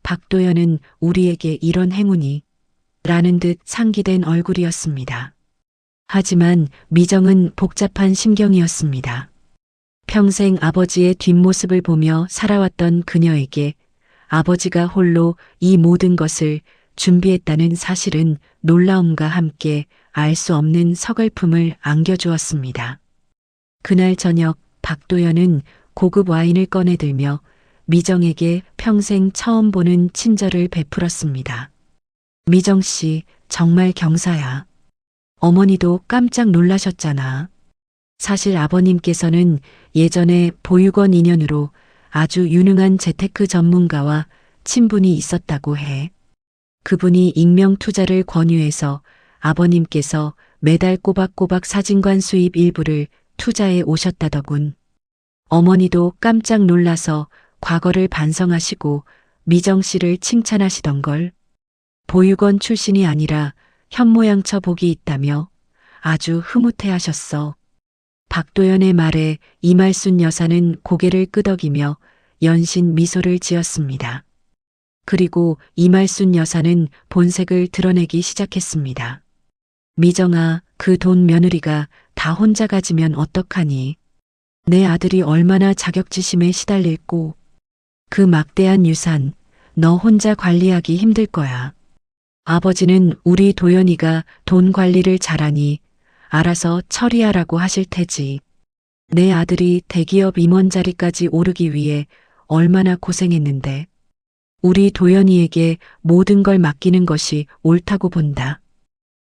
박도연은 우리에게 이런 행운이 라는 듯 상기된 얼굴이었습니다. 하지만 미정은 복잡한 심경이었습니다. 평생 아버지의 뒷모습을 보며 살아왔던 그녀에게 아버지가 홀로 이 모든 것을 준비했다는 사실은 놀라움과 함께 알 수 없는 서글픔을 안겨주었습니다. 그날 저녁 박도연은 고급 와인을 꺼내들며 미정에게 평생 처음 보는 친절을 베풀었습니다. 미정 씨, 정말 경사야. 어머니도 깜짝 놀라셨잖아. 사실 아버님께서는 예전에 보육원 인연으로 아주 유능한 재테크 전문가와 친분이 있었다고 해. 그분이 익명 투자를 권유해서 아버님께서 매달 꼬박꼬박 사진관 수입 일부를 투자해 오셨다더군. 어머니도 깜짝 놀라서 과거를 반성하시고 미정 씨를 칭찬하시던걸. 보육원 출신이 아니라 현모양처 복이 있다며 아주 흐뭇해하셨어. 박도연의 말에 이말순 여사는 고개를 끄덕이며 연신 미소를 지었습니다. 그리고 이말순 여사는 본색을 드러내기 시작했습니다. 미정아, 그 돈 며느리가 다 혼자 가지면 어떡하니? 내 아들이 얼마나 자격지심에 시달릴고 그 막대한 유산 너 혼자 관리하기 힘들 거야. 아버지는 우리 도연이가 돈 관리를 잘하니 알아서 처리하라고 하실 테지. 내 아들이 대기업 임원 자리까지 오르기 위해 얼마나 고생했는데 우리 도연이에게 모든 걸 맡기는 것이 옳다고 본다.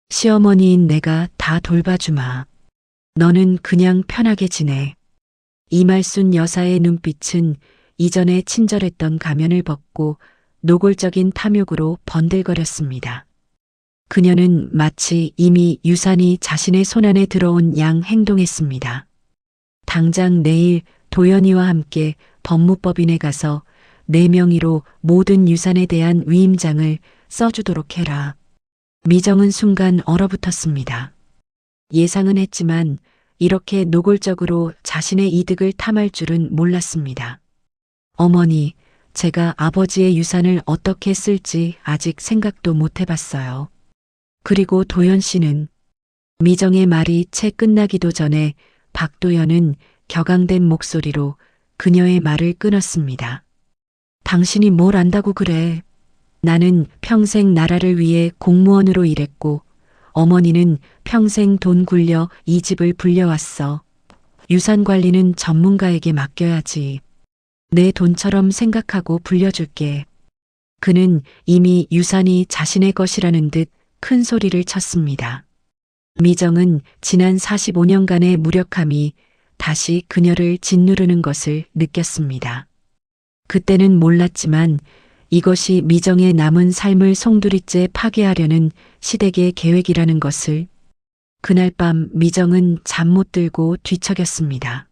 시어머니인 내가 다 돌봐주마. 너는 그냥 편하게 지내. 이말순 여사의 눈빛은 이전에 친절했던 가면을 벗고 노골적인 탐욕으로 번들거렸습니다. 그녀는 마치 이미 유산이 자신의 손안에 들어온 양 행동했습니다. 당장 내일 도연이와 함께 법무법인에 가서 내 명의로 모든 유산에 대한 위임장을 써주도록 해라. 미정은 순간 얼어붙었습니다. 예상은 했지만 이렇게 노골적으로 자신의 이득을 탐할 줄은 몰랐습니다. 어머니, 제가 아버지의 유산을 어떻게 쓸지 아직 생각도 못 해봤어요. 그리고 도연 씨는 미정의 말이 채 끝나기도 전에 박도연은 격앙된 목소리로 그녀의 말을 끊었습니다. 당신이 뭘 안다고 그래. 나는 평생 나라를 위해 공무원으로 일했고 어머니는 평생 돈 굴려 이 집을 불려왔어. 유산 관리는 전문가에게 맡겨야지. 내 돈처럼 생각하고 불려줄게. 그는 이미 유산이 자신의 것이라는 듯 큰 소리를 쳤습니다. 미정은 지난 45년간의 무력함이 다시 그녀를 짓누르는 것을 느꼈습니다. 그때는 몰랐지만 이것이 미정의 남은 삶을 송두리째 파괴하려는 시댁의 계획이라는 것을. 그날 밤 미정은 잠 못 들고 뒤척였습니다.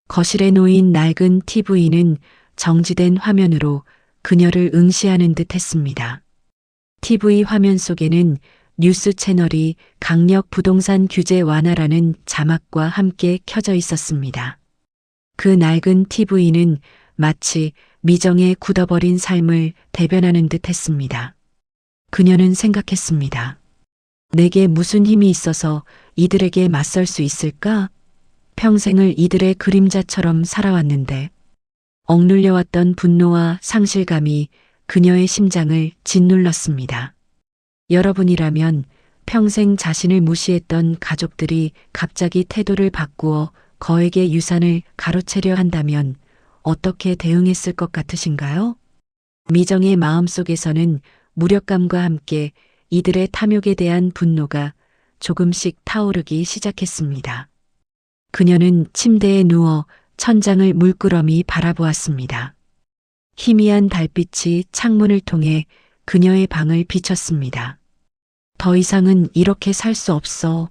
거실에 놓인 낡은 TV는 정지된 화면으로 그녀를 응시하는 듯 했습니다. TV 화면 속에는 뉴스 채널이 강력 부동산 규제 완화라는 자막과 함께 켜져 있었습니다. 그 낡은 TV는 마치 미정의 굳어버린 삶을 대변하는 듯 했습니다. 그녀는 생각했습니다. 내게 무슨 힘이 있어서 이들에게 맞설 수 있을까? 평생을 이들의 그림자처럼 살아왔는데 억눌려왔던 분노와 상실감이 그녀의 심장을 짓눌렀습니다. 여러분이라면 평생 자신을 무시했던 가족들이 갑자기 태도를 바꾸어 거액의 유산을 가로채려 한다면 어떻게 대응했을 것 같으신가요? 미정의 마음속에서는 무력감과 함께 이들의 탐욕에 대한 분노가 조금씩 타오르기 시작했습니다. 그녀는 침대에 누워 천장을 물끄러미 바라보았습니다. 희미한 달빛이 창문을 통해 그녀의 방을 비쳤습니다. 더 이상은 이렇게 살 수 없어.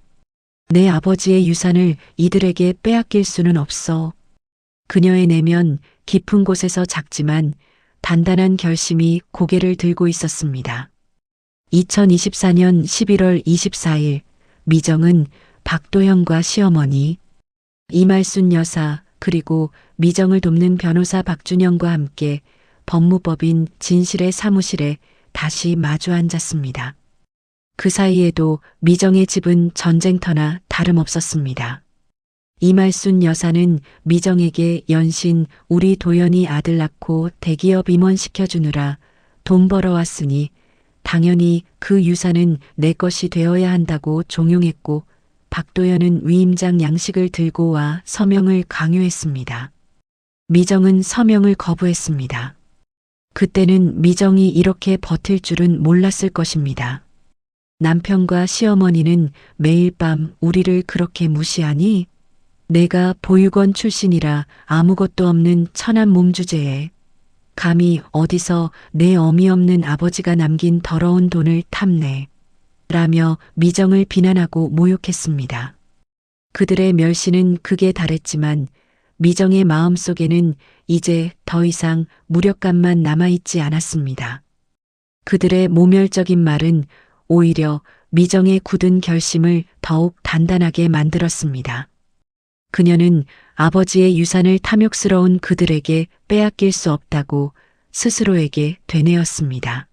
내 아버지의 유산을 이들에게 빼앗길 수는 없어. 그녀의 내면 깊은 곳에서 작지만 단단한 결심이 고개를 들고 있었습니다. 2024년 11월 24일 미정은 박도현과 시어머니 이말순 여사 그리고 미정을 돕는 변호사 박준영과 함께 법무법인 진실의 사무실에 다시 마주 앉았습니다. 그 사이에도 미정의 집은 전쟁터나 다름없었습니다. 이말순 여사는 미정에게 연신 우리 도연이 아들 낳고 대기업 임원시켜주느라 돈 벌어왔으니 당연히 그 유산은 내 것이 되어야 한다고 종용했고 박도연은 위임장 양식을 들고 와 서명을 강요했습니다. 미정은 서명을 거부했습니다. 그때는 미정이 이렇게 버틸 줄은 몰랐을 것입니다. 남편과 시어머니는 매일 밤 우리를 그렇게 무시하니? 내가 보육원 출신이라 아무것도 없는 천한 몸주제에 감히 어디서 내 어미 없는 아버지가 남긴 더러운 돈을 탐내 라며 미정을 비난하고 모욕했습니다. 그들의 멸시는 극에 달했지만 미정의 마음속에는 이제 더 이상 무력감만 남아있지 않았습니다. 그들의 모멸적인 말은 오히려 미정의 굳은 결심을 더욱 단단하게 만들었습니다. 그녀는 아버지의 유산을 탐욕스러운 그들에게 빼앗길 수 없다고 스스로에게 되뇌었습니다.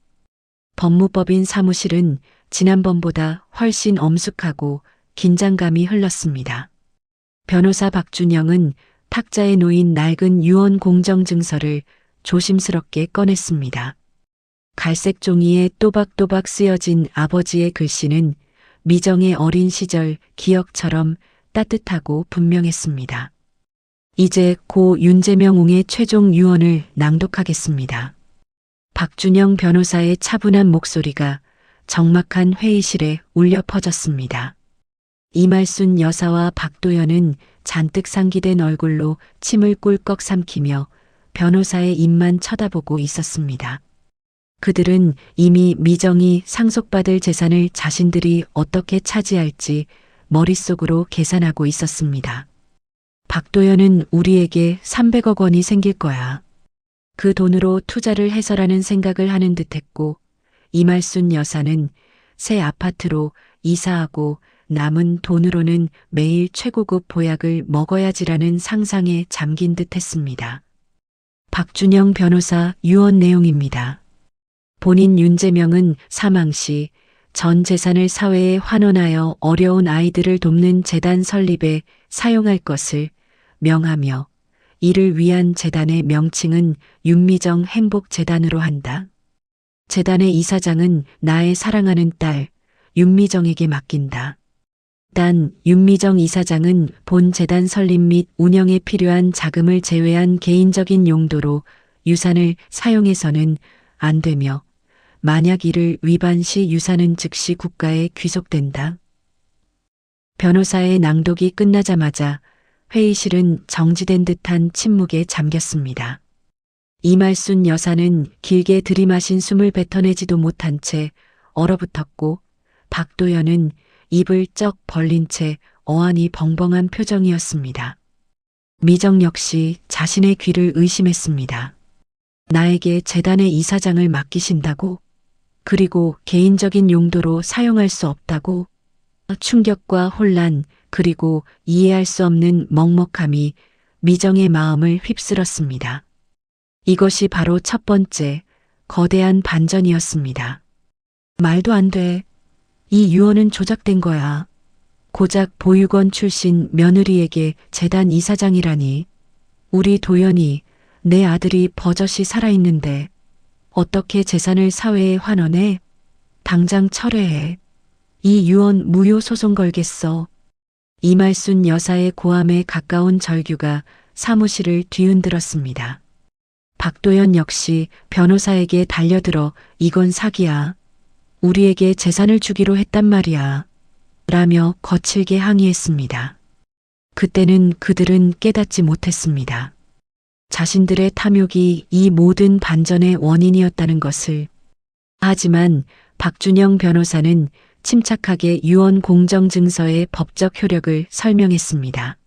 법무법인 사무실은 지난번보다 훨씬 엄숙하고 긴장감이 흘렀습니다. 변호사 박준영은 탁자에 놓인 낡은 유언 공정증서를 조심스럽게 꺼냈습니다. 갈색 종이에 또박또박 쓰여진 아버지의 글씨는 미정의 어린 시절 기억처럼 따뜻하고 분명했습니다. 이제 고 윤재명웅의 최종 유언을 낭독하겠습니다. 박준영 변호사의 차분한 목소리가 적막한 회의실에 울려 퍼졌습니다. 이말순 여사와 박도연은 잔뜩 상기된 얼굴로 침을 꿀꺽 삼키며 변호사의 입만 쳐다보고 있었습니다. 그들은 이미 미정이 상속받을 재산을 자신들이 어떻게 차지할지 머릿속으로 계산하고 있었습니다. 박도연은 우리에게 300억 원이 생길 거야. 그 돈으로 투자를 해서라는 생각을 하는 듯했고 이말순 여사는 새 아파트로 이사하고 남은 돈으로는 매일 최고급 보약을 먹어야지라는 상상에 잠긴 듯했습니다. 박준영 변호사 유언 내용입니다. 본인 윤재명은 사망 시 전 재산을 사회에 환원하여 어려운 아이들을 돕는 재단 설립에 사용할 것을 명하며 이를 위한 재단의 명칭은 윤미정 행복재단으로 한다. 재단의 이사장은 나의 사랑하는 딸 윤미정에게 맡긴다. 단 윤미정 이사장은 본 재단 설립 및 운영에 필요한 자금을 제외한 개인적인 용도로 유산을 사용해서는 안 되며 만약 이를 위반 시 유산은 즉시 국가에 귀속된다. 변호사의 낭독이 끝나자마자 회의실은 정지된 듯한 침묵에 잠겼습니다. 이말순 여사는 길게 들이마신 숨을 뱉어내지도 못한 채 얼어붙었고 박도연은 입을 쩍 벌린 채 어안이 벙벙한 표정이었습니다. 미정 역시 자신의 귀를 의심했습니다. 나에게 재단의 이사장을 맡기신다고? 그리고 개인적인 용도로 사용할 수 없다고? 충격과 혼란 그리고 이해할 수 없는 먹먹함이 미정의 마음을 휩쓸었습니다. 이것이 바로 첫 번째 거대한 반전이었습니다. 말도 안 돼. 이 유언은 조작된 거야. 고작 보육원 출신 며느리에게 재단 이사장이라니. 우리 도연이 내 아들이 버젓이 살아있는데 어떻게 재산을 사회에 환원해? 당장 철회해. 이 유언 무효 소송 걸겠어. 이말순 여사의 고함에 가까운 절규가 사무실을 뒤흔들었습니다. 박도연 역시 변호사에게 달려들어 이건 사기야. 우리에게 재산을 주기로 했단 말이야. 라며 거칠게 항의했습니다. 그때는 그들은 깨닫지 못했습니다. 자신들의 탐욕이 이 모든 반전의 원인이었다는 것을. 하지만 박준영 변호사는 침착하게 유언 공정증서의 법적 효력을 설명했습니다.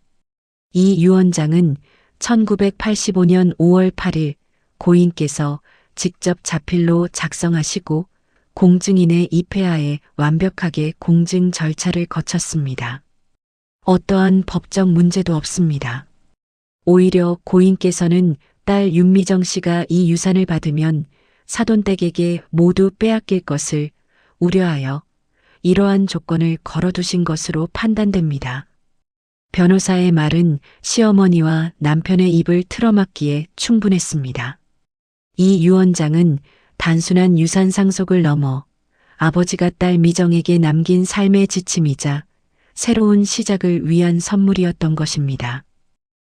이 유언장은 1985년 5월 8일 고인께서 직접 자필로 작성하시고 공증인의 입회하에 완벽하게 공증 절차를 거쳤습니다. 어떠한 법적 문제도 없습니다. 오히려 고인께서는 딸 윤미정 씨가 이 유산을 받으면 사돈댁에게 모두 빼앗길 것을 우려하여 이러한 조건을 걸어두신 것으로 판단됩니다. 변호사의 말은 시어머니와 남편의 입을 틀어막기에 충분했습니다. 이 유언장은 단순한 유산 상속을 넘어 아버지가 딸 미정에게 남긴 삶의 지침이자 새로운 시작을 위한 선물이었던 것입니다.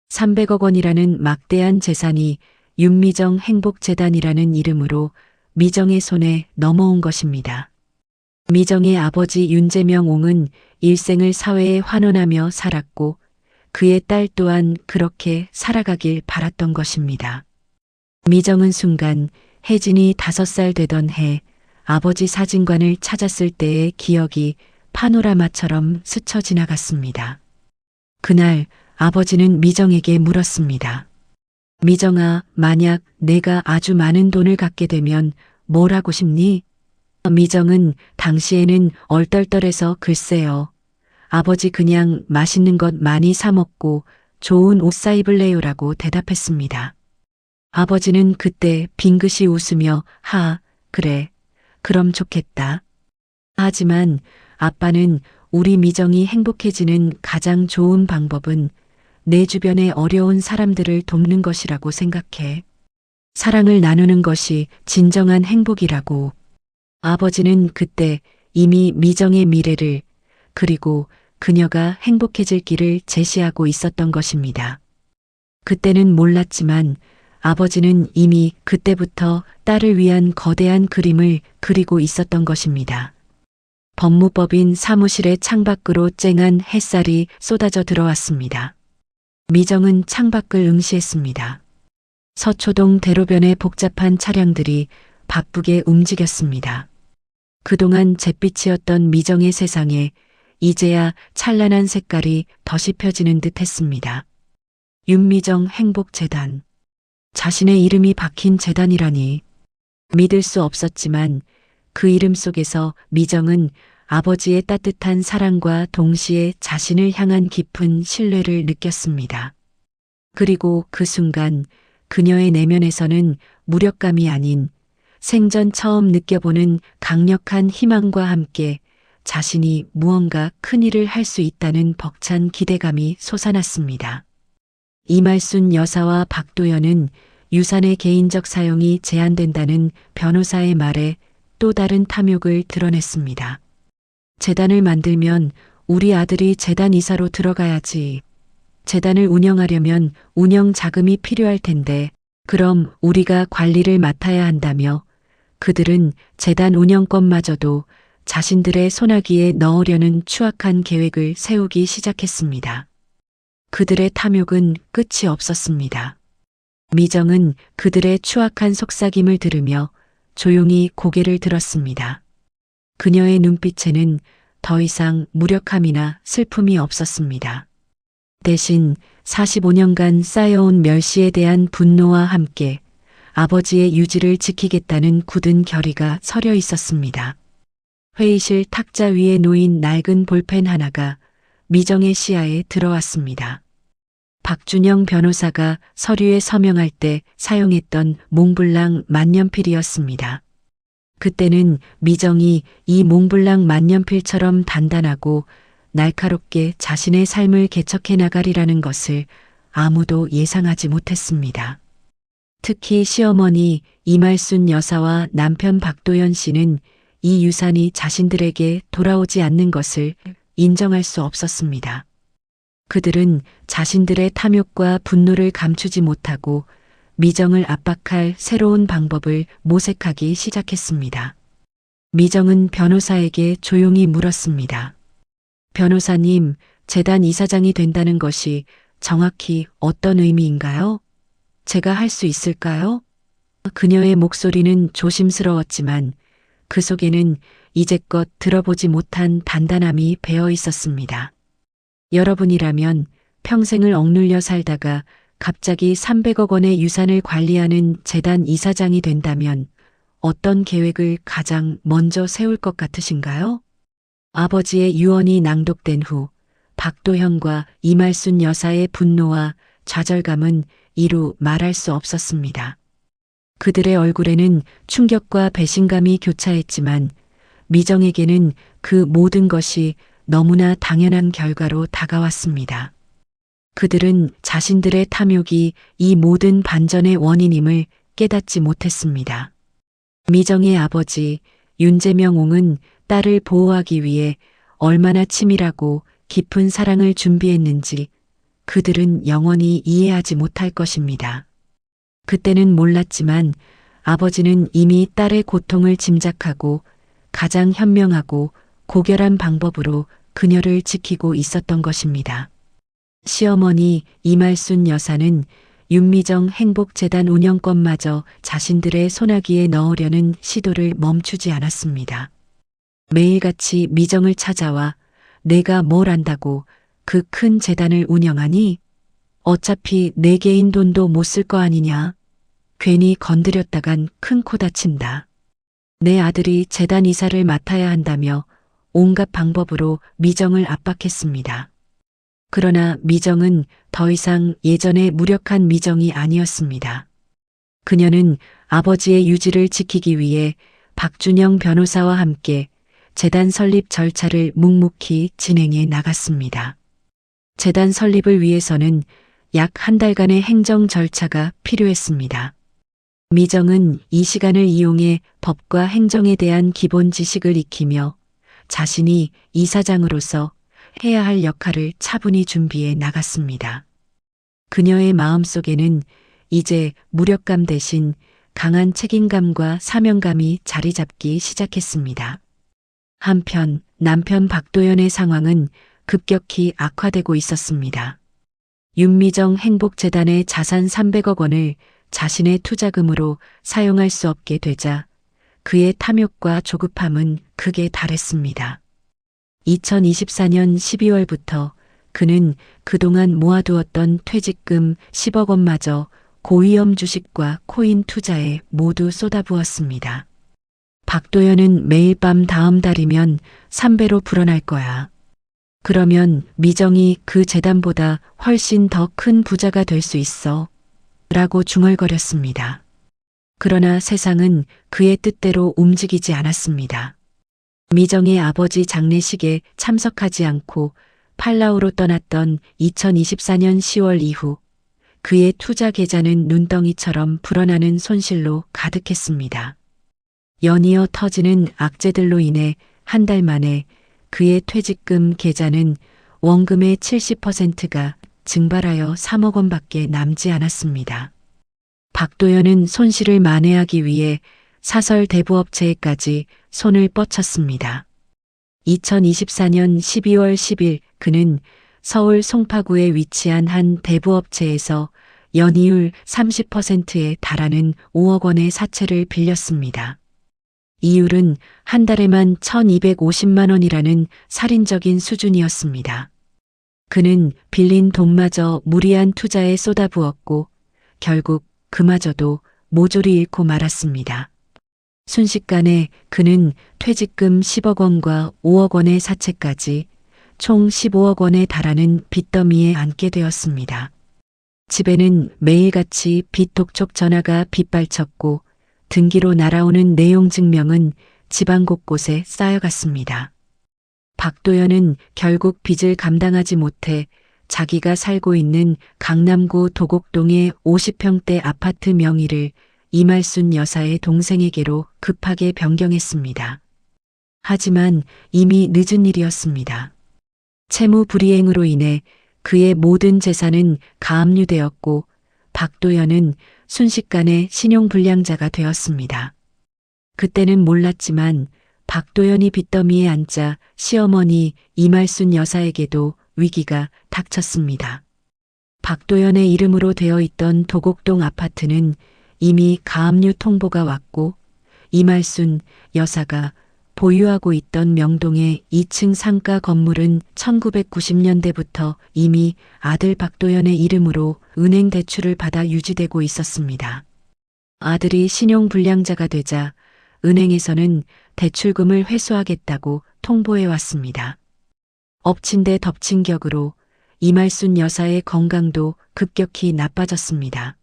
300억 원이라는 막대한 재산이 윤미정 행복재단이라는 이름으로 미정의 손에 넘어온 것입니다. 미정의 아버지 윤재명옹은 일생을 사회에 환원하며 살았고 그의 딸 또한 그렇게 살아가길 바랐던 것입니다. 미정은 순간 혜진이 5살 되던 해 아버지 사진관을 찾았을 때의 기억이 파노라마처럼 스쳐 지나갔습니다. 그날 아버지는 미정에게 물었습니다. 미정아, 만약 내가 아주 많은 돈을 갖게 되면 뭘 하고 싶니? 미정은 당시에는 얼떨떨해서 글쎄요. 아버지 그냥 맛있는 것 많이 사 먹고 좋은 옷 사 입을래요라고 대답했습니다. 아버지는 그때 빙긋이 웃으며 그래, 그럼 좋겠다. 하지만 아빠는 우리 미정이 행복해지는 가장 좋은 방법은 내 주변의 어려운 사람들을 돕는 것이라고 생각해. 사랑을 나누는 것이 진정한 행복이라고. 아버지는 그때 이미 미정의 미래를 그리고 그녀가 행복해질 길을 제시하고 있었던 것입니다. 그때는 몰랐지만 아버지는 이미 그때부터 딸을 위한 거대한 그림을 그리고 있었던 것입니다. 법무법인 사무실의 창밖으로 쨍한 햇살이 쏟아져 들어왔습니다. 미정은 창밖을 응시했습니다. 서초동 대로변의 복잡한 차량들이 바쁘게 움직였습니다. 그동안 잿빛이었던 미정의 세상에 이제야 찬란한 색깔이 덧이 펴지는 듯 했습니다. 윤미정 행복재단. 자신의 이름이 박힌 재단이라니. 믿을 수 없었지만 그 이름 속에서 미정은 아버지의 따뜻한 사랑과 동시에 자신을 향한 깊은 신뢰를 느꼈습니다. 그리고 그 순간 그녀의 내면에서는 무력감이 아닌 생전 처음 느껴보는 강력한 희망과 함께 자신이 무언가 큰일을 할 수 있다는 벅찬 기대감이 솟아났습니다. 이말순 여사와 박도연은 유산의 개인적 사용이 제한된다는 변호사의 말에 또 다른 탐욕을 드러냈습니다. 재단을 만들면 우리 아들이 재단 이사로 들어가야지. 재단을 운영하려면 운영 자금이 필요할 텐데 그럼 우리가 관리를 맡아야 한다며 그들은 재단 운영권마저도 자신들의 손아귀에 넣으려는 추악한 계획을 세우기 시작했습니다. 그들의 탐욕은 끝이 없었습니다. 미정은 그들의 추악한 속삭임을 들으며 조용히 고개를 들었습니다. 그녀의 눈빛에는 더 이상 무력함이나 슬픔이 없었습니다. 대신 45년간 쌓여온 멸시에 대한 분노와 함께 아버지의 유지를 지키겠다는 굳은 결의가 서려 있었습니다. 회의실 탁자 위에 놓인 낡은 볼펜 하나가 미정의 시야에 들어왔습니다. 박준영 변호사가 서류에 서명할 때 사용했던 몽블랑 만년필이었습니다. 그때는 미정이 이 몽블랑 만년필처럼 단단하고 날카롭게 자신의 삶을 개척해 나가리라는 것을 아무도 예상하지 못했습니다. 특히 시어머니 이말순 여사와 남편 박도연 씨는 이 유산이 자신들에게 돌아오지 않는 것을 인정할 수 없었습니다. 그들은 자신들의 탐욕과 분노를 감추지 못하고 미정을 압박할 새로운 방법을 모색하기 시작했습니다. 미정은 변호사에게 조용히 물었습니다. 변호사님, 재단 이사장이 된다는 것이 정확히 어떤 의미인가요? 제가 할 수 있을까요? 그녀의 목소리는 조심스러웠지만 그 속에는 이제껏 들어보지 못한 단단함이 배어 있었습니다. 여러분이라면 평생을 억눌려 살다가 갑자기 300억 원의 유산을 관리하는 재단 이사장이 된다면 어떤 계획을 가장 먼저 세울 것 같으신가요? 아버지의 유언이 낭독된 후 박도현과 이말순 여사의 분노와 좌절감은 이루 말할 수 없었습니다. 그들의 얼굴에는 충격과 배신감이 교차했지만 미정에게는 그 모든 것이 너무나 당연한 결과로 다가왔습니다. 그들은 자신들의 탐욕이 이 모든 반전의 원인임을 깨닫지 못했습니다. 미정의 아버지 윤재명옹은 딸을 보호하기 위해 얼마나 치밀하고 깊은 사랑을 준비했는지 그들은 영원히 이해하지 못할 것입니다. 그때는 몰랐지만 아버지는 이미 딸의 고통을 짐작하고 가장 현명하고 고결한 방법으로 그녀를 지키고 있었던 것입니다. 시어머니 이말순 여사는 윤미정 행복재단 운영권마저 자신들의 손아귀에 넣으려는 시도를 멈추지 않았습니다. 매일같이 미정을 찾아와 내가 뭘 안다고 그 큰 재단을 운영하니? 어차피 내 개인 돈도 못 쓸 거 아니냐? 괜히 건드렸다간 큰 코 다친다. 내 아들이 재단 이사를 맡아야 한다며 온갖 방법으로 미정을 압박했습니다. 그러나 미정은 더 이상 예전의 무력한 미정이 아니었습니다. 그녀는 아버지의 유지를 지키기 위해 박준영 변호사와 함께 재단 설립 절차를 묵묵히 진행해 나갔습니다. 재단 설립을 위해서는 약 한 달간의 행정 절차가 필요했습니다. 미정은 이 시간을 이용해 법과 행정에 대한 기본 지식을 익히며 자신이 이사장으로서 해야 할 역할을 차분히 준비해 나갔습니다. 그녀의 마음속에는 이제 무력감 대신 강한 책임감과 사명감이 자리 잡기 시작했습니다. 한편 남편 박도연의 상황은 급격히 악화되고 있었습니다. 윤미정 행복재단의 자산 300억 원을 자신의 투자금으로 사용할 수 없게 되자 그의 탐욕과 조급함은 극에 달했습니다. 2024년 12월부터 그는 그동안 모아두었던 퇴직금 10억 원마저 고위험 주식과 코인 투자에 모두 쏟아부었습니다. 박도연은 매일 밤 다음 달이면 3배로 불어날 거야. 그러면 미정이 그 재단보다 훨씬 더 큰 부자가 될 수 있어. 라고 중얼거렸습니다. 그러나 세상은 그의 뜻대로 움직이지 않았습니다. 미정의 아버지 장례식에 참석하지 않고 팔라우로 떠났던 2024년 10월 이후 그의 투자 계좌는 눈덩이처럼 불어나는 손실로 가득했습니다. 연이어 터지는 악재들로 인해 한 달 만에 그의 퇴직금 계좌는 원금의 70%가 증발하여 3억 원밖에 남지 않았습니다. 박도연은 손실을 만회하기 위해 사설 대부업체에까지 손을 뻗쳤습니다. 2024년 12월 10일 그는 서울 송파구에 위치한 한 대부업체에서 연이율 30%에 달하는 5억 원의 사채를 빌렸습니다. 이율은 한 달에만 1,250만 원이라는 살인적인 수준이었습니다. 그는 빌린 돈마저 무리한 투자에 쏟아부었고 결국 그마저도 모조리 잃고 말았습니다. 순식간에 그는 퇴직금 10억 원과 5억 원의 사채까지 총 15억 원에 달하는 빚더미에 앉게 되었습니다. 집에는 매일같이 빚 독촉 전화가 빗발쳤고 등기로 날아오는 내용 증명은 집안 곳곳에 쌓여갔습니다. 박도연은 결국 빚을 감당하지 못해 자기가 살고 있는 강남구 도곡동의 50평대 아파트 명의를 이말순 여사의 동생에게로 급하게 변경했습니다. 하지만 이미 늦은 일이었습니다. 채무 불이행으로 인해 그의 모든 재산은 가압류되었고 박도연은 순식간에 신용불량자가 되었습니다. 그때는 몰랐지만 박도연이 빚더미에 앉자 시어머니 이말순 여사에게도 위기가 닥쳤습니다. 박도연의 이름으로 되어 있던 도곡동 아파트는 이미 가압류 통보가 왔고 이말순 여사가 보유하고 있던 명동의 2층 상가 건물은 1990년대부터 이미 아들 박도연의 이름으로 은행 대출을 받아 유지되고 있었습니다. 아들이 신용불량자가 되자 은행에서는 대출금을 회수하겠다고 통보해 왔습니다. 엎친 데 덮친 격으로 이말순 여사의 건강도 급격히 나빠졌습니다.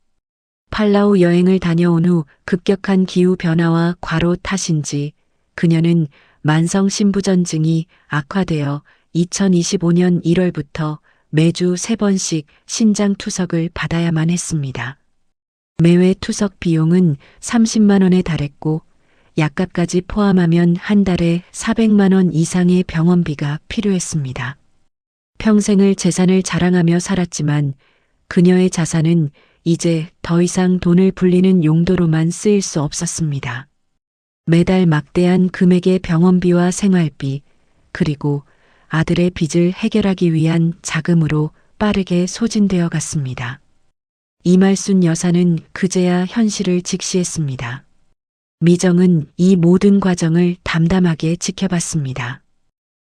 팔라우 여행을 다녀온 후 급격한 기후 변화와 과로 탓인지 그녀는 만성 신부전증이 악화되어 2025년 1월부터 매주 3번씩 신장 투석을 받아야만 했습니다. 매회 투석 비용은 30만 원에 달했고 약값까지 포함하면 한 달에 400만 원 이상의 병원비가 필요했습니다. 평생을 재산을 자랑하며 살았지만 그녀의 자산은 이제 더 이상 돈을 불리는 용도로만 쓰일 수 없었습니다. 매달 막대한 금액의 병원비와 생활비, 그리고 아들의 빚을 해결하기 위한 자금으로 빠르게 소진되어 갔습니다. 이말순 여사는 그제야 현실을 직시했습니다. 미정은 이 모든 과정을 담담하게 지켜봤습니다.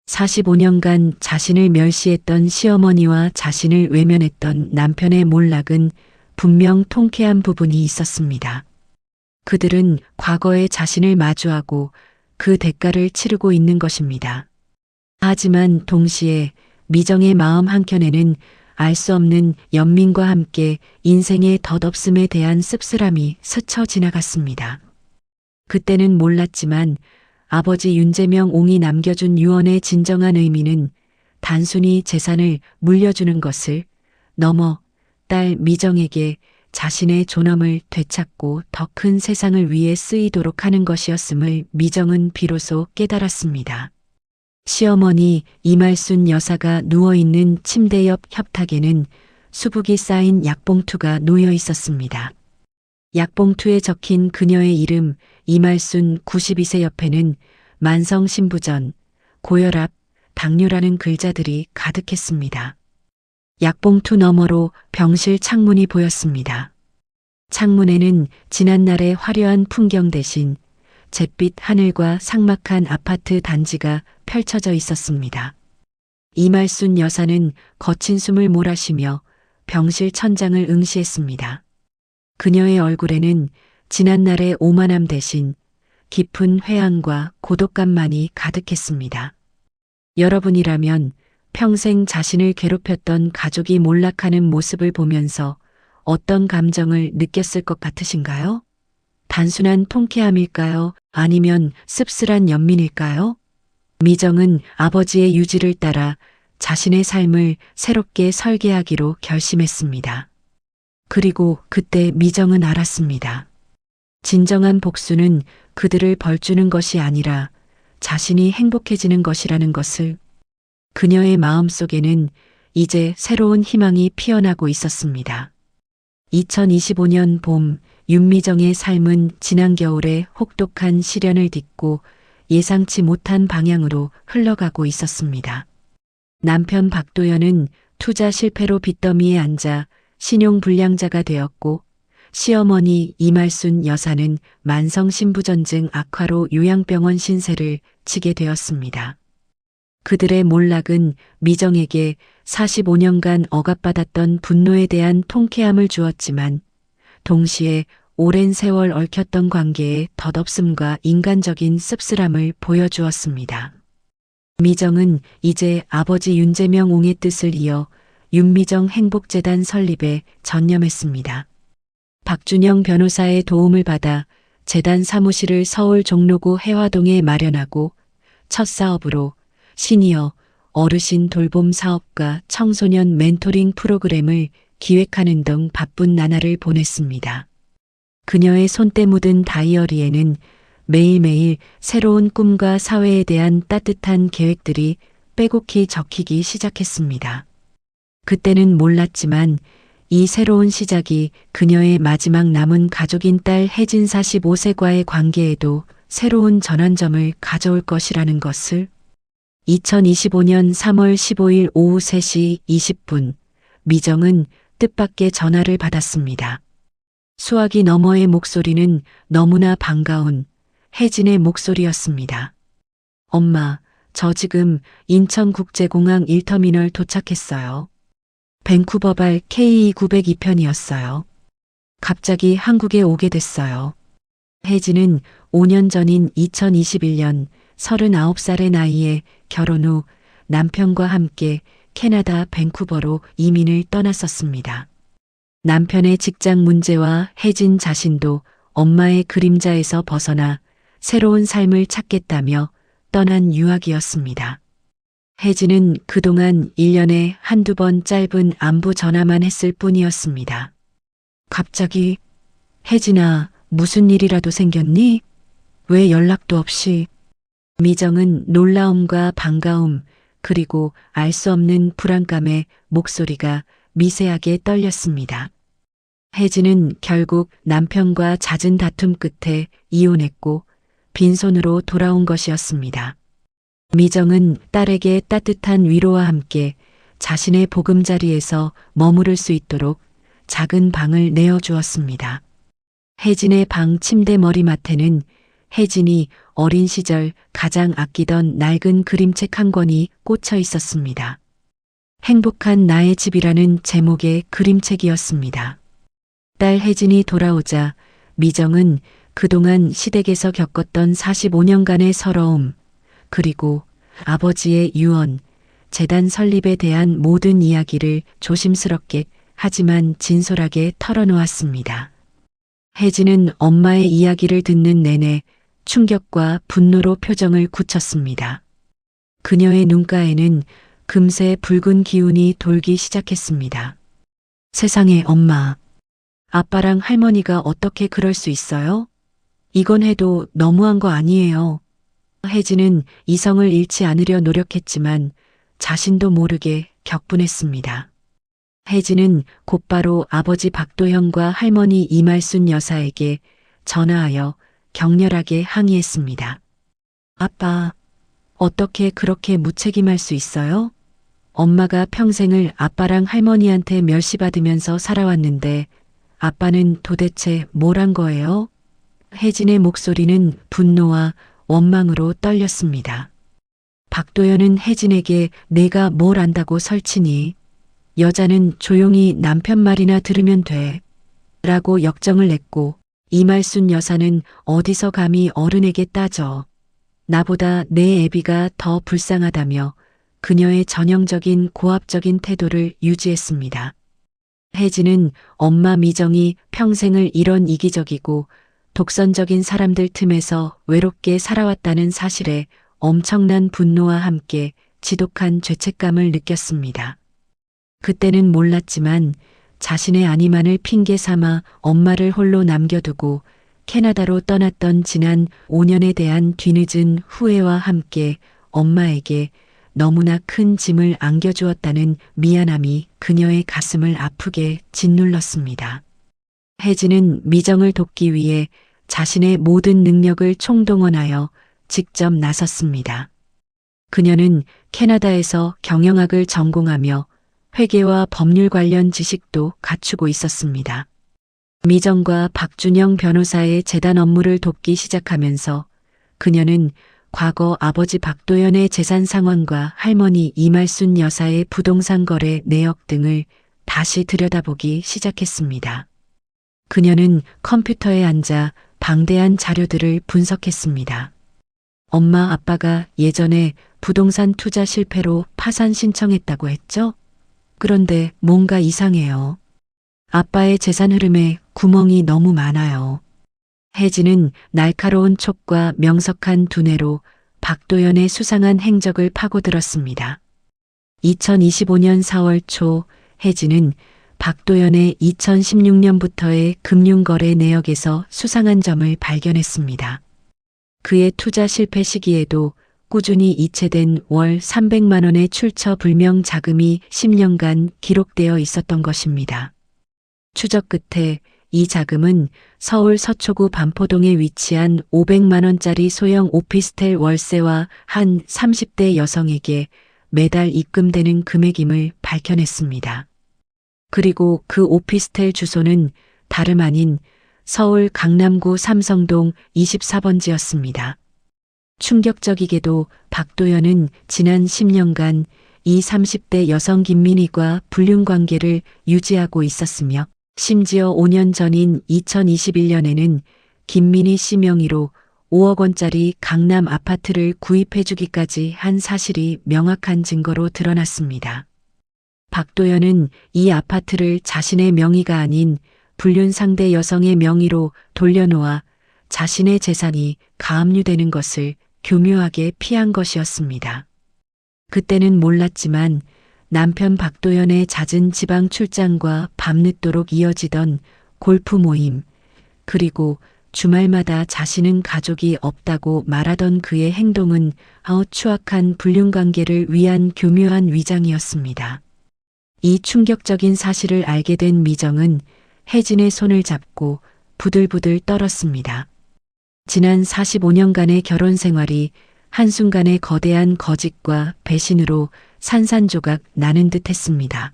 45년간 자신을 멸시했던 시어머니와 자신을 외면했던 남편의 몰락은 분명 통쾌한 부분이 있었습니다. 그들은 과거의 자신을 마주하고 그 대가를 치르고 있는 것입니다. 하지만 동시에 미정의 마음 한켠에는 알 수 없는 연민과 함께 인생의 덧없음에 대한 씁쓸함이 스쳐 지나갔습니다. 그때는 몰랐지만 아버지 윤재명 옹이 남겨준 유언의 진정한 의미는 단순히 재산을 물려주는 것을 넘어 딸 미정에게 자신의 존엄을 되찾고 더 큰 세상을 위해 쓰이도록 하는 것이었음을 미정은 비로소 깨달았습니다. 시어머니 이말순 여사가 누워있는 침대 옆 협탁에는 수북이 쌓인 약봉투가 놓여 있었습니다. 약봉투에 적힌 그녀의 이름 이말순 92세 옆에는 만성신부전, 고혈압, 당뇨라는 글자들이 가득했습니다. 약봉투 너머로 병실 창문이 보였습니다. 창문에는 지난날의 화려한 풍경 대신 잿빛 하늘과 삭막한 아파트 단지가 펼쳐져 있었습니다. 이말순 여사는 거친 숨을 몰아쉬며 병실 천장을 응시했습니다. 그녀의 얼굴에는 지난날의 오만함 대신 깊은 회한과 고독감만이 가득했습니다. 여러분이라면 평생 자신을 괴롭혔던 가족이 몰락하는 모습을 보면서 어떤 감정을 느꼈을 것 같으신가요? 단순한 통쾌함일까요? 아니면 씁쓸한 연민일까요? 미정은 아버지의 유지를 따라 자신의 삶을 새롭게 설계하기로 결심했습니다. 그리고 그때 미정은 알았습니다. 진정한 복수는 그들을 벌주는 것이 아니라 자신이 행복해지는 것이라는 것을. 그녀의 마음속에는 이제 새로운 희망이 피어나고 있었습니다. 2025년 봄, 윤미정의 삶은 지난 겨울의 혹독한 시련을 딛고 예상치 못한 방향으로 흘러가고 있었습니다. 남편 박도연은 투자 실패로 빚더미에 앉아 신용불량자가 되었고 시어머니 이말순 여사는 만성신부전증 악화로 요양병원 신세를 지게 되었습니다. 그들의 몰락은 미정에게 45년간 억압받았던 분노에 대한 통쾌함을 주었지만 동시에 오랜 세월 얽혔던 관계의 덧없음과 인간적인 씁쓸함을 보여주었습니다. 미정은 이제 아버지 윤재명 옹의 뜻을 이어 윤미정 행복재단 설립에 전념했습니다. 박준영 변호사의 도움을 받아 재단 사무실을 서울 종로구 해화동에 마련하고 첫 사업으로 시니어 어르신 돌봄 사업과 청소년 멘토링 프로그램을 기획하는 등 바쁜 나날을 보냈습니다. 그녀의 손때 묻은 다이어리에는 매일매일 새로운 꿈과 사회에 대한 따뜻한 계획들이 빼곡히 적히기 시작했습니다. 그때는 몰랐지만 이 새로운 시작이 그녀의 마지막 남은 가족인 딸 혜진 45세과의 관계에도 새로운 전환점을 가져올 것이라는 것을. 2025년 3월 15일 오후 3시 20분 미정은 뜻밖의 전화를 받았습니다. 수화기 너머의 목소리는 너무나 반가운 혜진의 목소리였습니다. 엄마, 저 지금 인천국제공항 1터미널 도착했어요. 밴쿠버발 KE902편이었어요. 갑자기 한국에 오게 됐어요. 혜진은 5년 전인 2021년 39살의 나이에 결혼 후 남편과 함께 캐나다 밴쿠버로 이민을 떠났었습니다. 남편의 직장 문제와 혜진 자신도 엄마의 그림자에서 벗어나 새로운 삶을 찾겠다며 떠난 유학이었습니다. 혜진은 그동안 1년에 한두 번 짧은 안부 전화만 했을 뿐이었습니다. 갑자기 혜진아, 무슨 일이라도 생겼니? 왜 연락도 없이? 미정은 놀라움과 반가움 그리고 알 수 없는 불안감에 목소리가 미세하게 떨렸습니다. 혜진은 결국 남편과 잦은 다툼 끝에 이혼했고 빈손으로 돌아온 것이었습니다. 미정은 딸에게 따뜻한 위로와 함께 자신의 보금자리에서 머무를 수 있도록 작은 방을 내어주었습니다. 혜진의 방 침대 머리맡에는 혜진이 어린 시절 가장 아끼던 낡은 그림책 한 권이 꽂혀 있었습니다. 행복한 나의 집이라는 제목의 그림책이었습니다. 딸 혜진이 돌아오자 미정은 그동안 시댁에서 겪었던 45년간의 서러움, 그리고 아버지의 유언, 재단 설립에 대한 모든 이야기를 조심스럽게 하지만 진솔하게 털어놓았습니다. 혜진은 엄마의 이야기를 듣는 내내 충격과 분노로 표정을 굳혔습니다. 그녀의 눈가에는 금세 붉은 기운이 돌기 시작했습니다. 세상에 엄마, 아빠랑 할머니가 어떻게 그럴 수 있어요? 이건 해도 너무한 거 아니에요. 혜진은 이성을 잃지 않으려 노력했지만 자신도 모르게 격분했습니다. 혜진은 곧바로 아버지 박도현과 할머니 이말순 여사에게 전화하여 격렬하게 항의했습니다. 아빠, 어떻게 그렇게 무책임할 수 있어요? 엄마가 평생을 아빠랑 할머니한테 멸시받으면서 살아왔는데 아빠는 도대체 뭘 한 거예요? 혜진의 목소리는 분노와 원망으로 떨렸습니다. 박도현은 혜진에게 내가 뭘 안다고 설치니? 여자는 조용히 남편 말이나 들으면 돼. 라고 역정을 냈고 이말순 여사는 어디서 감히 어른에게 따져. 나보다 내 애비가 더 불쌍하다며 그녀의 전형적인 고압적인 태도를 유지했습니다. 혜진은 엄마 미정이 평생을 이런 이기적이고 독선적인 사람들 틈에서 외롭게 살아왔다는 사실에 엄청난 분노와 함께 지독한 죄책감을 느꼈습니다. 그때는 몰랐지만 자신의 아니만을 핑계 삼아 엄마를 홀로 남겨두고 캐나다로 떠났던 지난 5년에 대한 뒤늦은 후회와 함께 엄마에게 너무나 큰 짐을 안겨주었다는 미안함이 그녀의 가슴을 아프게 짓눌렀습니다. 혜진은 미정을 돕기 위해 자신의 모든 능력을 총동원하여 직접 나섰습니다. 그녀는 캐나다에서 경영학을 전공하며 회계와 법률 관련 지식도 갖추고 있었습니다. 미정과 박준영 변호사의 재단 업무를 돕기 시작하면서 그녀는 과거 아버지 박도현의 재산 상황과 할머니 이말순 여사의 부동산 거래 내역 등을 다시 들여다보기 시작했습니다. 그녀는 컴퓨터에 앉아 방대한 자료들을 분석했습니다. 엄마 아빠가 예전에 부동산 투자 실패로 파산 신청했다고 했죠? 그런데 뭔가 이상해요. 아빠의 재산 흐름에 구멍이 너무 많아요. 혜진은 날카로운 촉과 명석한 두뇌로 박도현의 수상한 행적을 파고들었습니다. 2025년 4월 초 혜진은 박도현의 2016년부터의 금융거래 내역에서 수상한 점을 발견했습니다. 그의 투자 실패 시기에도 꾸준히 이체된 월 300만 원의 출처 불명 자금이 10년간 기록되어 있었던 것입니다. 추적 끝에 이 자금은 서울 서초구 반포동에 위치한 500만 원짜리 소형 오피스텔 월세와 한 30대 여성에게 매달 입금되는 금액임을 밝혀냈습니다. 그리고 그 오피스텔 주소는 다름 아닌 서울 강남구 삼성동 24번지였습니다. 충격적이게도 박도연은 지난 10년간 이 30대 여성 김민희과 불륜 관계를 유지하고 있었으며 심지어 5년 전인 2021년에는 김민희 씨 명의로 5억 원짜리 강남 아파트를 구입해주기까지 한 사실이 명확한 증거로 드러났습니다. 박도연은 이 아파트를 자신의 명의가 아닌 불륜 상대 여성의 명의로 돌려놓아 자신의 재산이 가압류되는 것을 교묘하게 피한 것이었습니다. 그때는 몰랐지만 남편 박도연의 잦은 지방 출장과 밤늦도록 이어지던 골프 모임, 그리고 주말마다 자신은 가족이 없다고 말하던 그의 행동은 추악한 불륜 관계를 위한 교묘한 위장이었습니다. 이 충격적인 사실을 알게 된 미정은 혜진의 손을 잡고 부들부들 떨었습니다. 지난 45년간의 결혼 생활이 한순간에 거대한 거짓과 배신으로 산산조각 나는 듯 했습니다.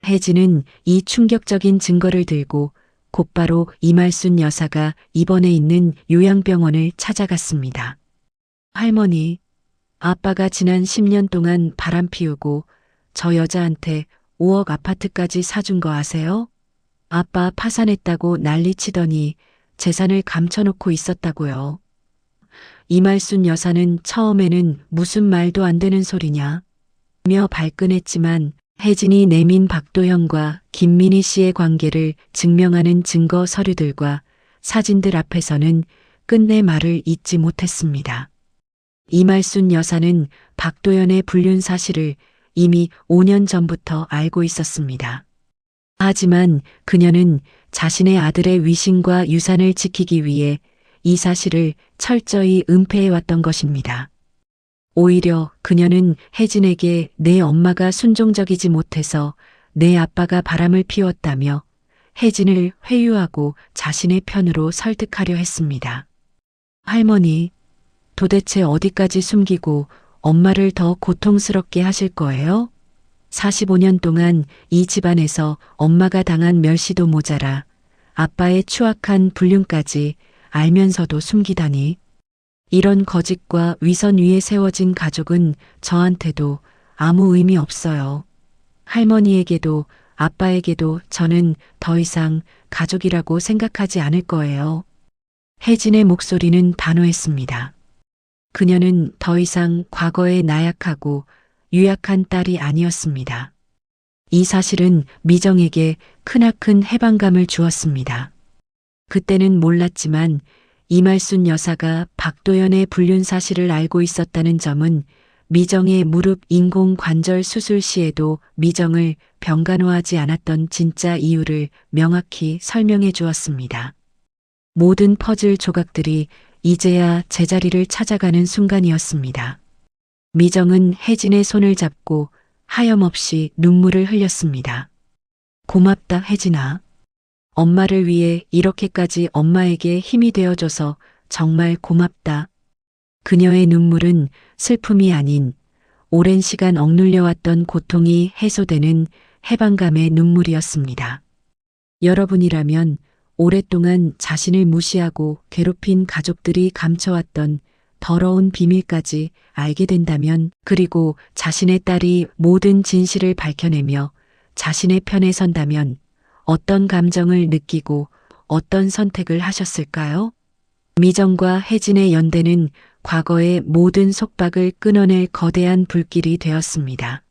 혜진은 이 충격적인 증거를 들고 곧바로 이말순 여사가 입원해 있는 요양병원을 찾아갔습니다. 할머니, 아빠가 지난 10년 동안 바람 피우고 저 여자한테 5억 아파트까지 사준 거 아세요? 아빠 파산했다고 난리치더니 재산을 감춰놓고 있었다고요. 이말순 여사는 처음에는 무슨 말도 안 되는 소리냐 며 발끈했지만 혜진이 내민 박도연과 김민희 씨의 관계를 증명하는 증거 서류들과 사진들 앞에서는 끝내 말을 잇지 못했습니다. 이말순 여사는 박도연의 불륜 사실을 이미 5년 전부터 알고 있었습니다. 하지만 그녀는 자신의 아들의 위신과 유산을 지키기 위해 이 사실을 철저히 은폐해왔던 것입니다. 오히려 그녀는 혜진에게 내 엄마가 순종적이지 못해서 내 아빠가 바람을 피웠다며 혜진을 회유하고 자신의 편으로 설득하려 했습니다. 할머니, 도대체 어디까지 숨기고 엄마를 더 고통스럽게 하실 거예요? 45년 동안 이 집안에서 엄마가 당한 멸시도 모자라 아빠의 추악한 불륜까지 알면서도 숨기다니. 이런 거짓과 위선 위에 세워진 가족은 저한테도 아무 의미 없어요. 할머니에게도 아빠에게도 저는 더 이상 가족이라고 생각하지 않을 거예요. 혜진의 목소리는 단호했습니다. 그녀는 더 이상 과거의 나약하고 유약한 딸이 아니었습니다. 이 사실은 미정에게 크나큰 해방감을 주었습니다. 그때는 몰랐지만 이말순 여사가 박도연의 불륜 사실을 알고 있었다는 점은 미정의 무릎 인공관절 수술 시에도 미정을 병간호하지 않았던 진짜 이유를 명확히 설명해 주었습니다. 모든 퍼즐 조각들이 이제야 제자리를 찾아가는 순간이었습니다. 미정은 혜진의 손을 잡고 하염없이 눈물을 흘렸습니다. 고맙다, 혜진아. 엄마를 위해 이렇게까지 엄마에게 힘이 되어줘서 정말 고맙다. 그녀의 눈물은 슬픔이 아닌 오랜 시간 억눌려왔던 고통이 해소되는 해방감의 눈물이었습니다. 여러분이라면 오랫동안 자신을 무시하고 괴롭힌 가족들이 감춰왔던 더러운 비밀까지 알게 된다면, 그리고 자신의 딸이 모든 진실을 밝혀내며 자신의 편에 선다면 어떤 감정을 느끼고 어떤 선택을 하셨을까요? 미정과 혜진의 연대는 과거의 모든 속박을 끊어낼 거대한 불길이 되었습니다.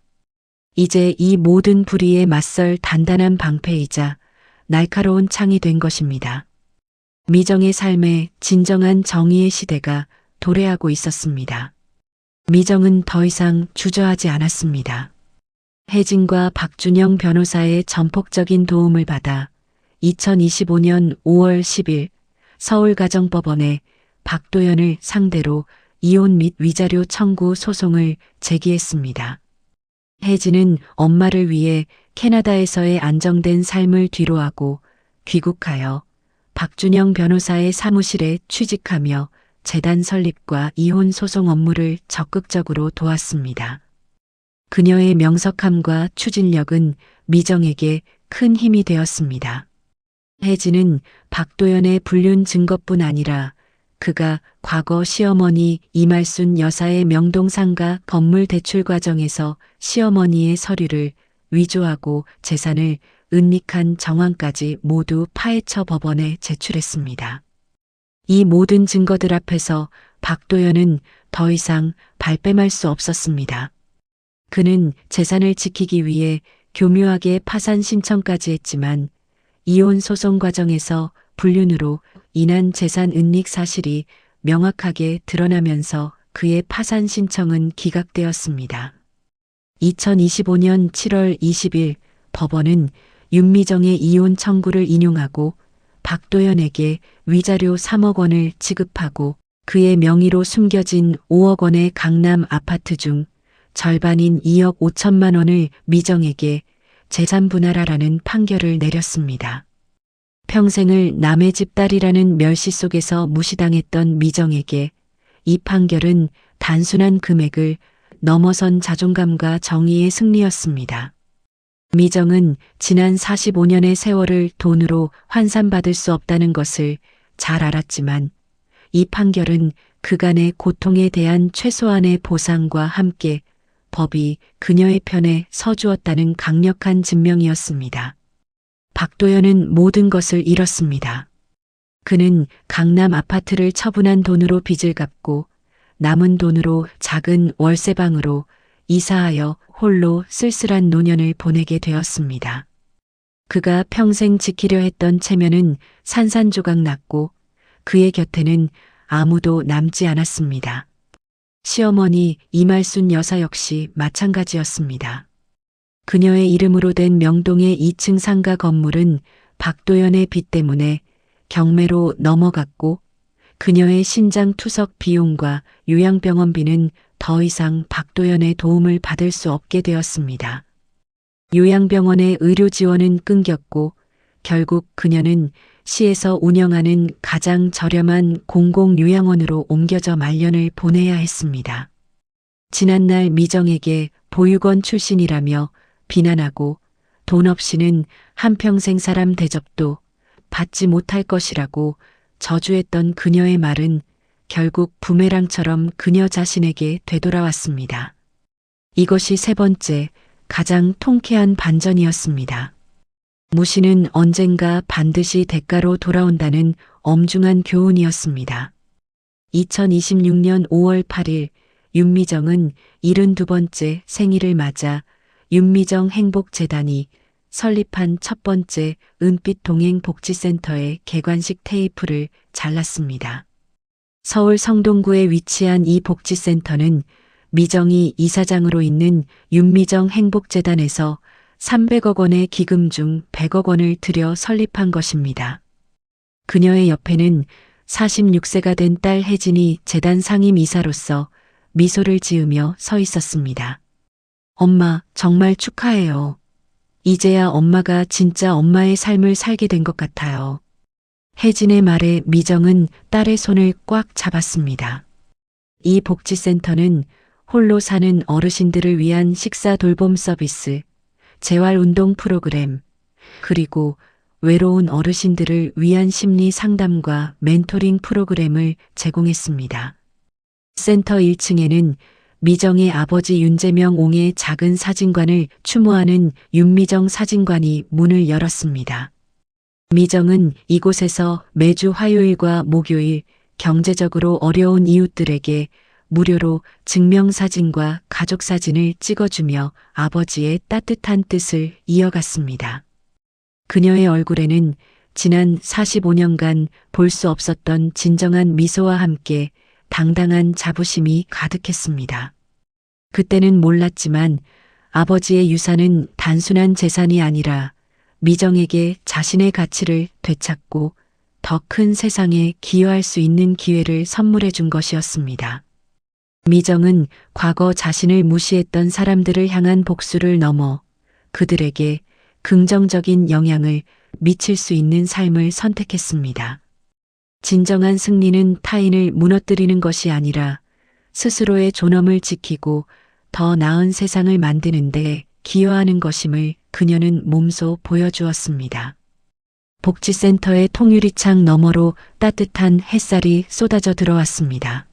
이제 이 모든 불의에 맞설 단단한 방패이자 날카로운 창이 된 것입니다. 미정의 삶에 진정한 정의의 시대가 도래하고 있었습니다. 미정은 더 이상 주저하지 않았습니다. 혜진과 박준영 변호사의 전폭적인 도움을 받아 2025년 5월 10일 서울가정법원에 박도연을 상대로 이혼 및 위자료 청구 소송을 제기했습니다. 혜진은 엄마를 위해 캐나다에서의 안정된 삶을 뒤로하고 귀국하여 박준영 변호사의 사무실에 취직하며 재단 설립과 이혼 소송 업무를 적극적으로 도왔습니다. 그녀의 명석함과 추진력은 미정에게 큰 힘이 되었습니다. 혜진은 박도연의 불륜 증거뿐 아니라 그가 과거 시어머니 이말순 여사의 명동상가 건물 대출 과정에서 시어머니의 서류를 위조하고 재산을 은닉한 정황까지 모두 파헤쳐 법원에 제출했습니다. 이 모든 증거들 앞에서 박도연은 더 이상 발뺌할 수 없었습니다. 그는 재산을 지키기 위해 교묘하게 파산 신청까지 했지만 이혼 소송 과정에서 불륜으로 인한 재산 은닉 사실이 명확하게 드러나면서 그의 파산 신청은 기각되었습니다. 2025년 7월 20일 법원은 윤미정의 이혼 청구를 인용하고 박도연에게 위자료 3억 원을 지급하고 그의 명의로 숨겨진 5억 원의 강남 아파트 중 절반인 2억 5천만 원을 미정에게 재산 분할하라는 판결을 내렸습니다. 평생을 남의 집 딸이라는 멸시 속에서 무시당했던 미정에게 이 판결은 단순한 금액을 넘어선 자존감과 정의의 승리였습니다. 미정은 지난 45년의 세월을 돈으로 환산받을 수 없다는 것을 잘 알았지만 이 판결은 그간의 고통에 대한 최소한의 보상과 함께 법이 그녀의 편에 서주었다는 강력한 증명이었습니다. 박도연은 모든 것을 잃었습니다. 그는 강남 아파트를 처분한 돈으로 빚을 갚고 남은 돈으로 작은 월세방으로 이사하여 홀로 쓸쓸한 노년을 보내게 되었습니다. 그가 평생 지키려 했던 체면은 산산조각 났고 그의 곁에는 아무도 남지 않았습니다. 시어머니 이말순 여사 역시 마찬가지였습니다. 그녀의 이름으로 된 명동의 2층 상가 건물은 박도연의 빚 때문에 경매로 넘어갔고 그녀의 신장 투석 비용과 요양병원비는 더 이상 박도연의 도움을 받을 수 없게 되었습니다. 요양병원의 의료 지원은 끊겼고 결국 그녀는 시에서 운영하는 가장 저렴한 공공요양원으로 옮겨져 말년을 보내야 했습니다. 지난날 미정에게 보육원 출신이라며 비난하고 돈 없이는 한평생 사람 대접도 받지 못할 것이라고 저주했던 그녀의 말은 결국 부메랑처럼 그녀 자신에게 되돌아왔습니다. 이것이 세 번째, 가장 통쾌한 반전이었습니다. 무시는 언젠가 반드시 대가로 돌아온다는 엄중한 교훈이었습니다. 2026년 5월 8일 윤미정은 72번째 생일을 맞아 윤미정 행복재단이 설립한 첫 번째 은빛 동행 복지센터의 개관식 테이프를 잘랐습니다. 서울 성동구에 위치한 이 복지센터는 미정이 이사장으로 있는 윤미정 행복재단에서 300억 원의 기금 중 100억 원을 들여 설립한 것입니다. 그녀의 옆에는 46세가 된 딸 혜진이 재단 상임이사로서 미소를 지으며 서 있었습니다. 엄마, 정말 축하해요. 이제야 엄마가 진짜 엄마의 삶을 살게 된 것 같아요. 혜진의 말에 미정은 딸의 손을 꽉 잡았습니다. 이 복지센터는 홀로 사는 어르신들을 위한 식사 돌봄 서비스, 재활운동 프로그램, 그리고 외로운 어르신들을 위한 심리 상담과 멘토링 프로그램을 제공했습니다. 센터 1층에는 미정의 아버지 윤재명 옹의 작은 사진관을 추모하는 윤미정 사진관이 문을 열었습니다. 미정은 이곳에서 매주 화요일과 목요일 경제적으로 어려운 이웃들에게 무료로 증명사진과 가족사진을 찍어주며 아버지의 따뜻한 뜻을 이어갔습니다. 그녀의 얼굴에는 지난 45년간 볼 수 없었던 진정한 미소와 함께 당당한 자부심이 가득했습니다. 그때는 몰랐지만 아버지의 유산은 단순한 재산이 아니라 미정에게 자신의 가치를 되찾고 더 큰 세상에 기여할 수 있는 기회를 선물해 준 것이었습니다. 미정은 과거 자신을 무시했던 사람들을 향한 복수를 넘어 그들에게 긍정적인 영향을 미칠 수 있는 삶을 선택했습니다. 진정한 승리는 타인을 무너뜨리는 것이 아니라 스스로의 존엄을 지키고 더 나은 세상을 만드는 데 기여하는 것임을 그녀는 몸소 보여주었습니다. 복지센터의 통유리창 너머로 따뜻한 햇살이 쏟아져 들어왔습니다.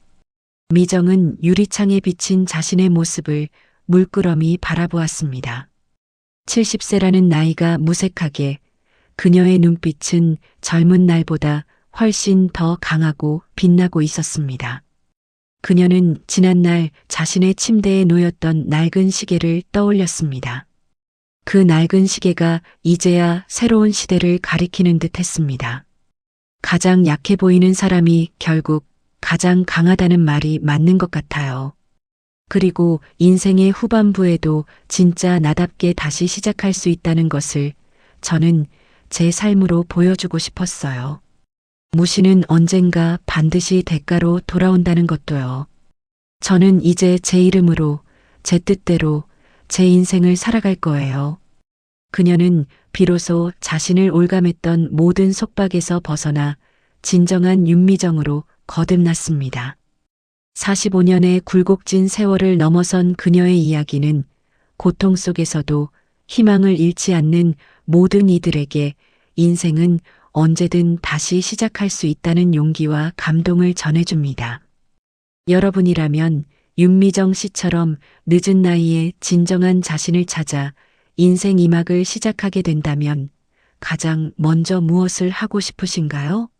미정은 유리창에 비친 자신의 모습을 물끄러미 바라보았습니다. 70세라는 나이가 무색하게 그녀의 눈빛은 젊은 날보다 훨씬 더 강하고 빛나고 있었습니다. 그녀는 지난날 자신의 침대에 놓였던 낡은 시계를 떠올렸습니다. 그 낡은 시계가 이제야 새로운 시대를 가리키는 듯 했습니다. 가장 약해 보이는 사람이 결국 가장 강하다는 말이 맞는 것 같아요. 그리고 인생의 후반부에도 진짜 나답게 다시 시작할 수 있다는 것을 저는 제 삶으로 보여주고 싶었어요. 무시는 언젠가 반드시 대가로 돌아온다는 것도요. 저는 이제 제 이름으로, 제 뜻대로 제 인생을 살아갈 거예요. 그녀는 비로소 자신을 올감했던 모든 속박에서 벗어나 진정한 윤미정으로 거듭났습니다. 45년의 굴곡진 세월을 넘어선 그녀의 이야기는 고통 속에서도 희망을 잃지 않는 모든 이들에게 인생은 언제든 다시 시작할 수 있다는 용기와 감동을 전해줍니다. 여러분이라면 윤미정 씨처럼 늦은 나이에 진정한 자신을 찾아 인생 2막을 시작하게 된다면 가장 먼저 무엇을 하고 싶으신가요?